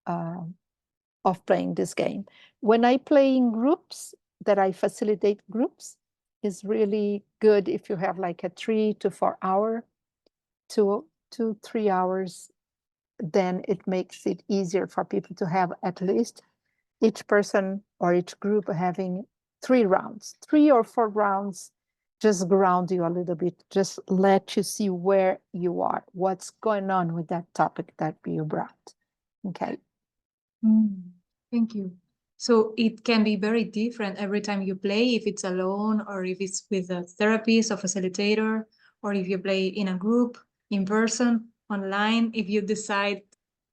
S2: of playing this game. When I play in groups, that I facilitate groups, is really good if you have like a 3 to 4 hour, 3 hours, then it makes it easier for people to have at least each person or each group having 3 rounds, 3 or 4 rounds, just ground you a little bit, just let you see where you are, what's going on with that topic that you brought. Okay.
S1: Thank you. So it can be very different every time you play, if it's alone or if it's with a therapist or facilitator, or if you play in a group, in person, online, if you decide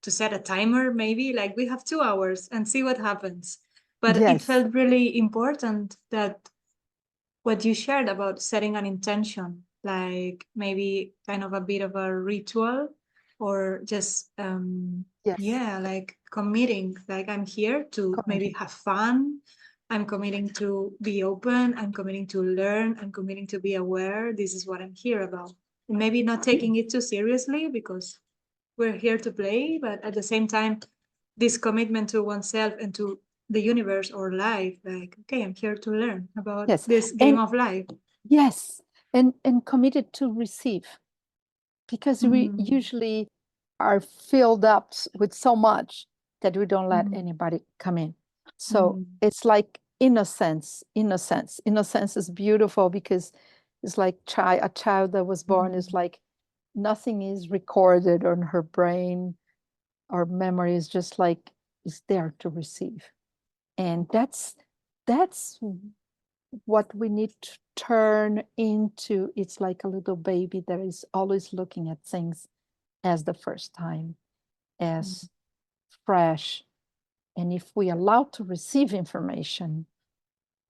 S1: to set a timer, maybe like we have 2 hours and see what happens. But it
S2: Yes.
S1: felt really important that what you shared about setting an intention, like maybe kind of a bit of a ritual, or just
S2: Yes.
S1: yeah, like committing, like I'm here to maybe have fun, I'm committing to be open, I'm committing to learn, I'm committing to be aware, this is what I'm here about. And maybe not taking it too seriously because we're here to play, but at the same time, this commitment to oneself and to the universe or life, like, okay, I'm here to learn about
S2: Yes.
S1: this game of life.
S2: Yes, and committed to receive, because we usually are filled up with so much that we don't let anybody come in. So it's like innocence. Innocence is beautiful because it's like a child that was born is like nothing is recorded on her brain or memory, is just like is there to receive. And that's what we need to turn into. It's like a little baby that is always looking at things as the first time, as fresh. And if we allow to receive information,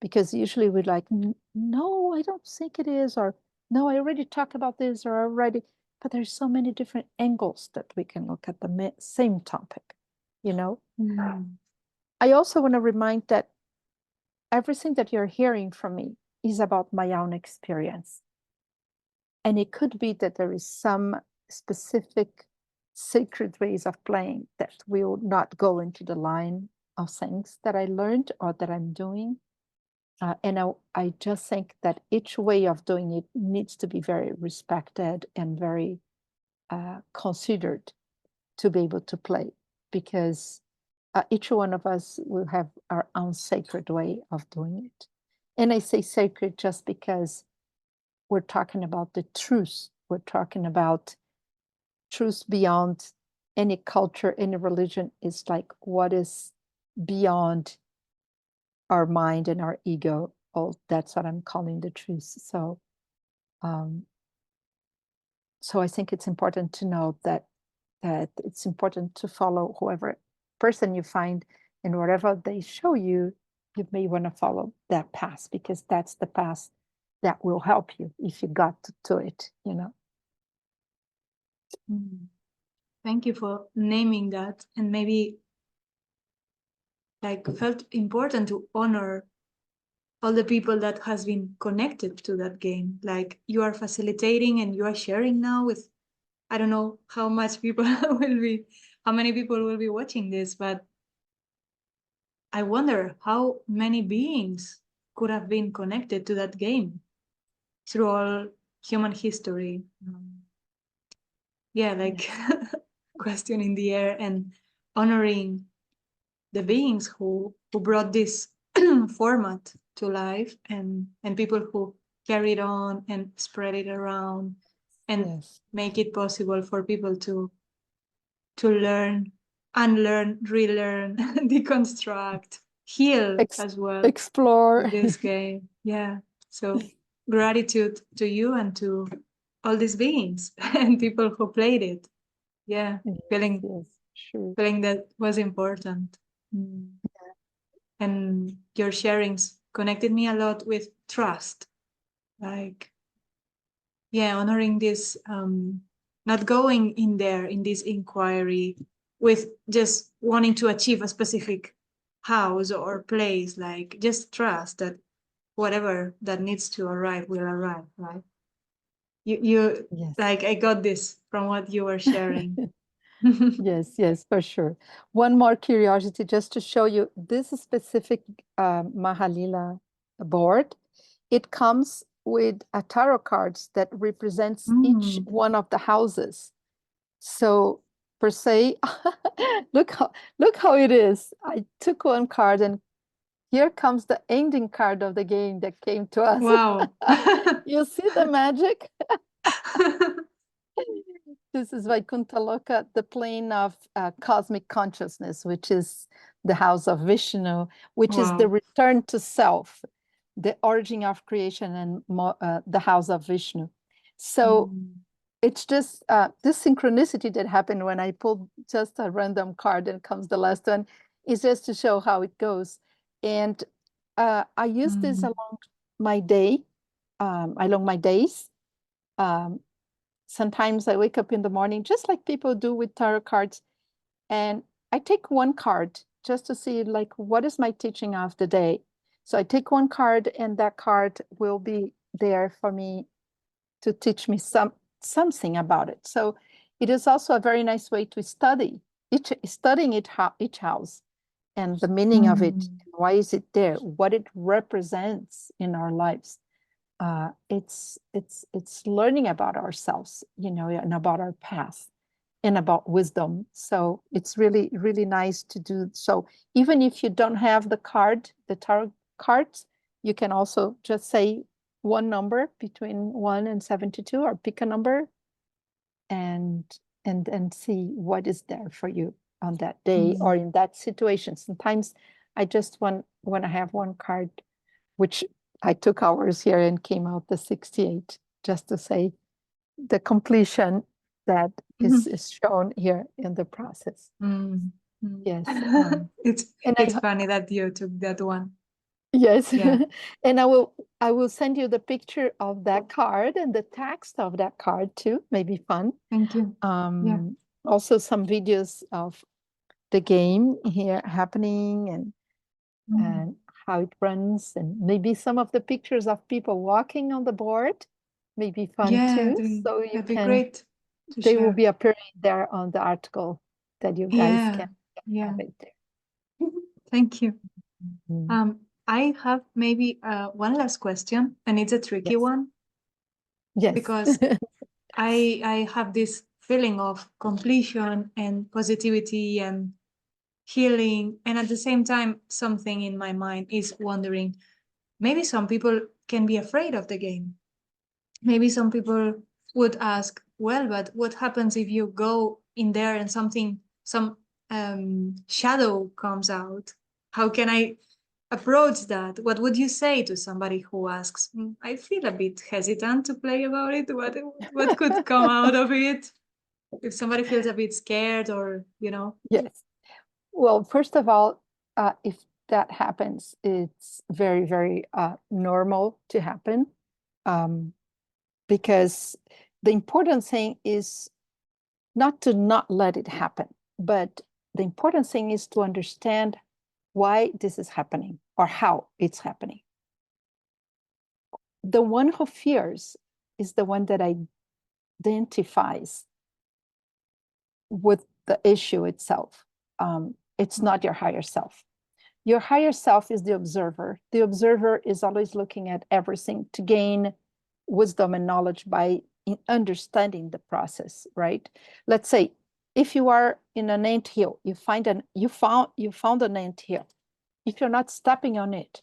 S2: because usually we're like, no, I don't think it is, or no, I already talked about this, or already, but there's so many different angles that we can look at the same topic, you know? I also want to remind that everything that you're hearing from me is about my own experience. And it could be that there is some specific sacred ways of playing that will not go into the line of things that I learned or that I'm doing. And I just think that each way of doing it needs to be very respected and very considered to be able to play, because each one of us will have our own sacred way of doing it. And I say sacred just because we're talking about the truth. We're talking about truth beyond any culture, any religion. Is like what is beyond our mind and our ego. Oh, that's what I'm calling the truth. So, so I think it's important to know that it's important to follow whoever person you find, and whatever they show you, you may want to follow that path, because that's the path that will help you if you got to it, you know.
S1: Thank you for naming that, and maybe like felt important to honor all the people that has been connected to that game. Like you are facilitating and you are sharing now with, I don't know how much people will be, how many people will be watching this, but I wonder how many beings could have been connected to that game through all human history. Yeah, like question in the air, and honoring the beings who brought this format to life, and people who carried on and spread it around and make it possible for people to learn, unlearn, relearn, deconstruct, heal as well,
S2: explore
S1: this game. Yeah. So gratitude to you and to all these beings and people who played it. Yeah. Feeling that was important. And your sharings connected me a lot with trust. Like, yeah, honoring this, not going in there in this inquiry with just wanting to achieve a specific house or place, like just trust that whatever that needs to arrive will arrive, right? You like, I got this from what you were sharing.
S2: Yes, for sure. One more curiosity, just to show you this specific Maha Lilah board. It comes with a tarot cards that represents each one of the houses. So per se, look how it is. I took one card and here comes the ending card of the game that came to us.
S1: Wow.
S2: You see the magic? This is Vaikuntha Loka, the plane of cosmic consciousness, which is the house of Vishnu, which is the
S1: Wow.
S2: return to self, the origin of creation, and the house of Vishnu. So it's just this synchronicity that happened when I pulled just a random card and comes the last one, is just to show how it goes. And I use this along my day, along my days. Sometimes I wake up in the morning, just like people do with tarot cards, and I take one card just to see, like, what is my teaching of the day. So I take one card, and that card will be there for me to teach me something about it. So it is also a very nice way to studying each house and the meaning of it. Why is it there? What it represents in our lives. It's learning about ourselves, and about our past and about wisdom. So it's really, really nice to do. So even if you don't have the tarot cards, you can also just say one number between 1 and 72, or pick a number and see what is there for you on that day or in that situation. Sometimes I just want to have one card, which I took hours here and came out the 68, just to say the completion that is shown here in the process. Yes.
S1: It's funny that you took that one.
S2: Yes.
S1: Yeah.
S2: And I will send you the picture of that card and the text of that card too. Maybe fun.
S1: Thank you. Yeah.
S2: Also some videos of the game here happening and how it runs, and maybe some of the pictures of people walking on the board may be fun too. So you
S1: that'd be
S2: can,
S1: great to
S2: they will
S1: share.
S2: be appearing there on the article that you guys can have it there.
S1: Thank you. I have maybe one last question, and it's a tricky one.
S2: Yes.
S1: Because I have this feeling of completion and positivity and healing, and at the same time, something in my mind is wondering, maybe some people can be afraid of the game. Maybe some people would ask, well, but what happens if you go in there and some shadow comes out? How can I approach that? What would you say to somebody who asks, I feel a bit hesitant to play about it? What could come out of it? If somebody feels a bit scared or.
S2: Yes. Well, first of all, if that happens, it's very, very normal to happen, because the important thing is not to not let it happen, but the important thing is to understand why this is happening or how it's happening. The one who fears is the one that identifies with the issue itself. It's not your higher self. Your higher self is the observer. The observer is always looking at everything to gain wisdom and knowledge by understanding the process, right? Let's say if you are in an anthill, you found an anthill. If you're not stepping on it,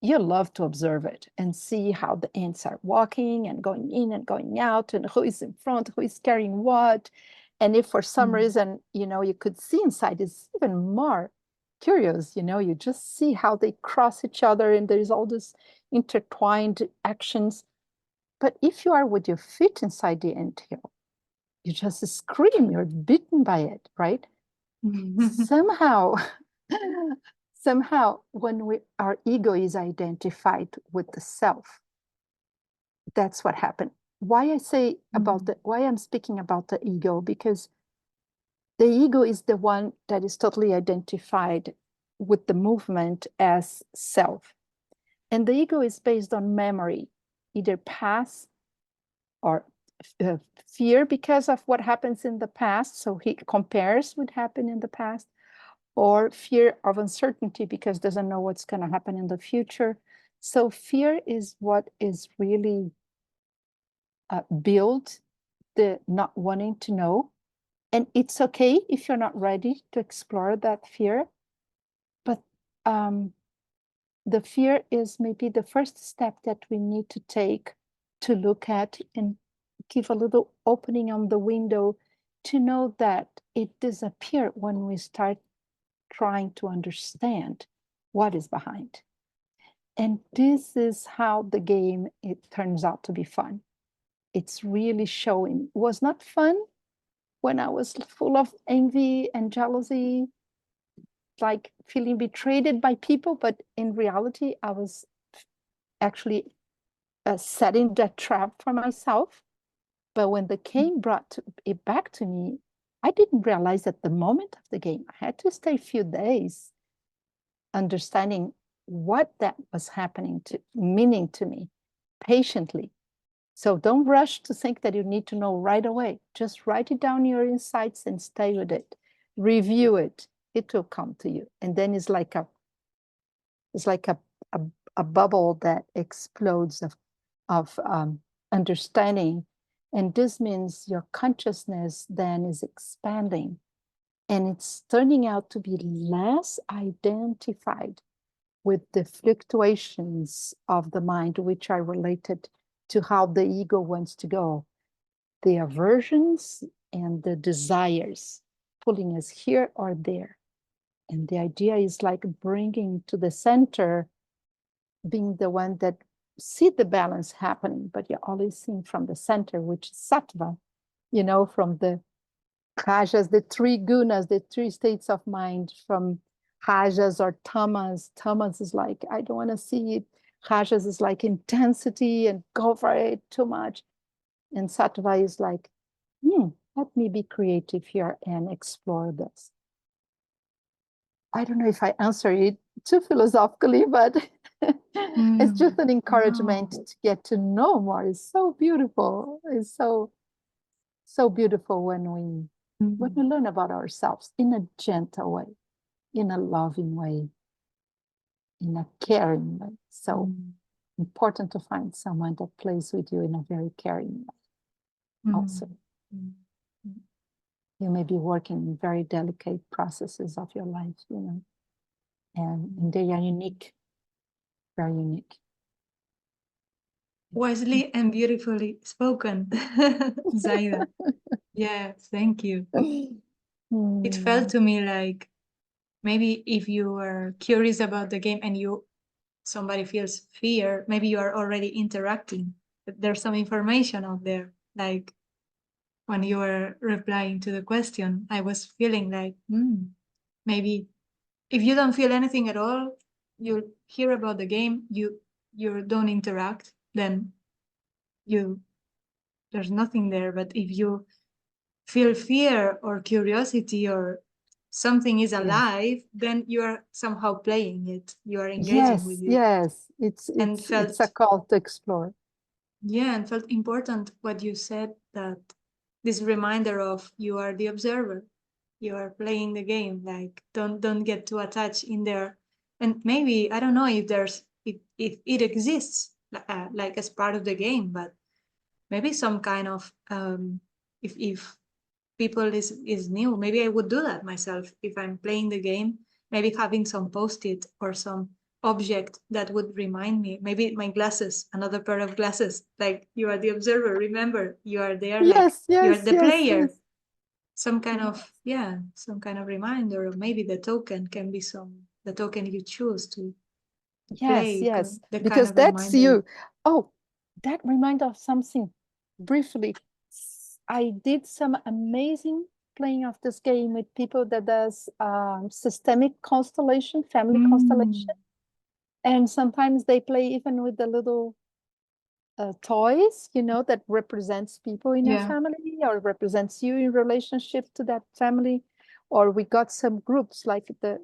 S2: you love to observe it and see how the ants are walking and going in and going out, and who is in front, who is carrying what. And if for some reason, you could see inside, it's even more curious, you just see how they cross each other and there's all this intertwined actions. But if you are with your feet inside the anthill, you just scream, you're bitten by it, right? Somehow, when our ego is identified with the self, that's what happened. Why I say why I'm speaking about the ego, because the ego is the one that is totally identified with the movement as self. And the ego is based on memory, either past or fear because of what happens in the past. So he compares what happened in the past, or fear of uncertainty because doesn't know what's going to happen in the future. So fear is what is really built the not wanting to know. And it's okay if you're not ready to explore that fear. But the fear is maybe the first step that we need to take to look at and give a little opening on the window to know that it disappears when we start trying to understand what is behind. And this is how the game, it turns out to be fun. It's really showing. It was not fun when I was full of envy and jealousy, like feeling betrayed by people, but in reality, I was actually setting that trap for myself. But when the game brought it back to me, I didn't realize at the moment of the game. I had to stay a few days understanding what that was happening to, meaning to me, patiently. So don't rush to think that you need to know right away. Just write it down, your insights, and stay with it. Review it. It will come to you. And then it's like a bubble that explodes of understanding. And this means your consciousness then is expanding. And it's turning out to be less identified with the fluctuations of the mind, which are related to how the ego wants to go. The aversions and the desires pulling us here or there. And the idea is like bringing to the center, being the one that see the balance happening, but you're always seeing from the center, which is sattva, from the rajas, the three gunas, the three states of mind, from rajas or tamas. Tamas is like, I don't want to see it. Rajas is like intensity and go for it too much. And sattva is like, let me be creative here and explore this. I don't know if I answer it too philosophically, but it's just an encouragement to get to know more. It's so beautiful. It's so beautiful when we learn about ourselves in a gentle way, in a loving way, in a caring way. So important to find someone that plays with you in a very caring way. Also, you may be working in very delicate processes of your life, and they are unique, very unique.
S1: Wisely and beautifully spoken, Zaida. Yeah, thank you. It felt to me like maybe if you are curious about the game and somebody feels fear, maybe you are already interacting. There's some information out there. Like when you were replying to the question, I was feeling like, maybe if you don't feel anything at all, you hear about the game, you don't interact, then there's nothing there. But if you feel fear or curiosity or something is alive, then you are somehow playing it. You are engaging with it.
S2: Yes, it's a call to explore.
S1: Yeah, and felt important what you said, that this reminder of you are the observer. You are playing the game. Like don't get too attached in there. And maybe I don't know if if it exists like as part of the game, but maybe some kind of if people is new, maybe I would do that myself if I'm playing the game. Maybe having some post-it or some object that would remind me, maybe my glasses, another pair of glasses, like you are the observer, remember you are there, like you are the player. Some kind of some kind of reminder, or maybe the token can be the token you choose to play.
S2: Yes, because
S1: kind of
S2: that's
S1: reminder.
S2: you. Oh, that reminder of something briefly. I did some amazing playing of this game with people that does systemic constellation, family constellation. And sometimes they play even with the little toys, that represents people in your family or represents you in relationship to that family. Or we got some groups like the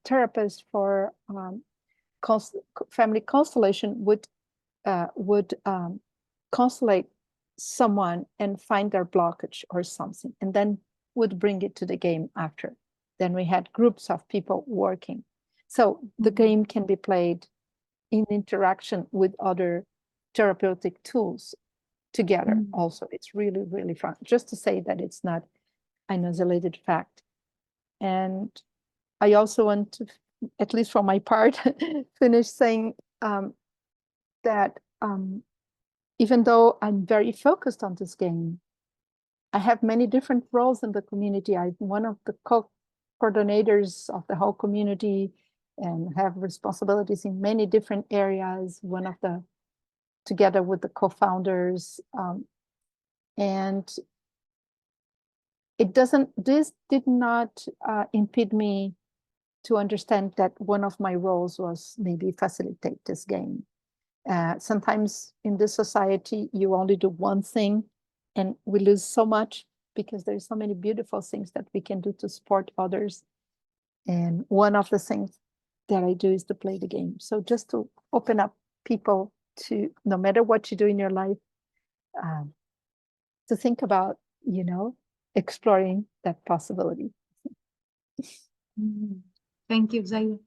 S2: therapist for family constellation would constellate someone and find their blockage or something, and then would bring it to the game after. Then we had groups of people working. So the game can be played in interaction with other therapeutic tools together. Also, it's really, really fun. Just to say that it's not an isolated fact. And I also want to at least for my part, finish saying that even though I'm very focused on this game, I have many different roles in the community. I'm one of the co-coordinators of the whole community and have responsibilities in many different areas, together with the co-founders. And this did not impede me to understand that one of my roles was maybe facilitate this game. Sometimes in this society, you only do one thing and we lose so much because there's so many beautiful things that we can do to support others. And one of the things that I do is to play the game. So just to open up people to, no matter what you do in your life, to think about, exploring that possibility.
S1: Thank you, Zaida.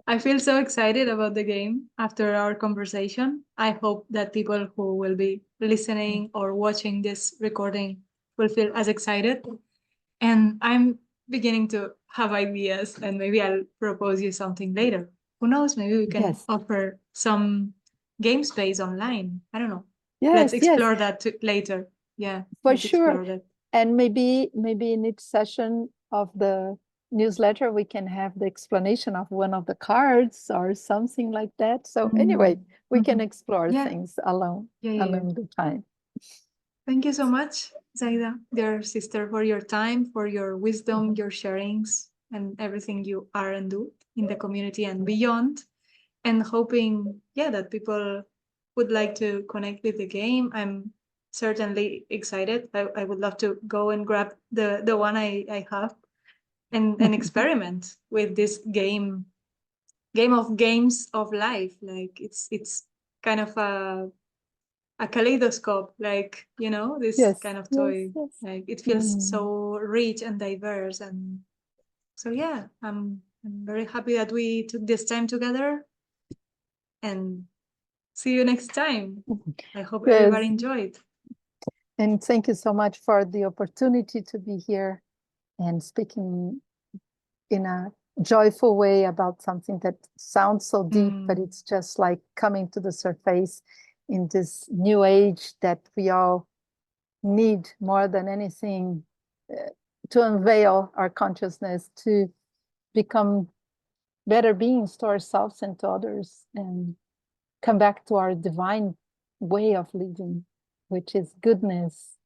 S1: I feel so excited about the game after our conversation. I hope that people who will be listening or watching this recording will feel as excited. And I'm beginning to have ideas, and maybe I'll propose you something later. Who knows? Maybe we can offer some game space online. I don't know. Let's explore that later. Yeah,
S2: for sure. And maybe in each session of the newsletter, we can have the explanation of one of the cards or something like that. So anyway, we can explore things along the time.
S1: Thank you so much, Zaida, dear sister, for your time, for your wisdom, your sharings, and everything you are and do in the community and beyond. And hoping, that people would like to connect with the game. I'm certainly excited. I would love to go and grab the one I have and experiment with this game of games of life. Like it's kind of a kaleidoscope, like, this kind of toy. Like it feels so rich and diverse. And so I'm very happy that we took this time together, and see you next time. I hope everybody enjoyed.
S2: And thank you so much for the opportunity to be here and speaking in a joyful way about something that sounds so deep, but it's just like coming to the surface in this new age that we all need more than anything to unveil our consciousness, to become better beings to ourselves and to others, and come back to our divine way of living, which is goodness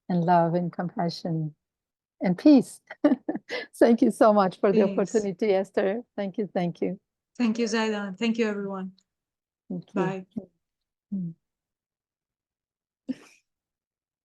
S2: and love and compassion and peace. Thank you so much for the opportunity, Esther. Thank you.
S1: Thank you, Zaida. Thank you, everyone. Bye.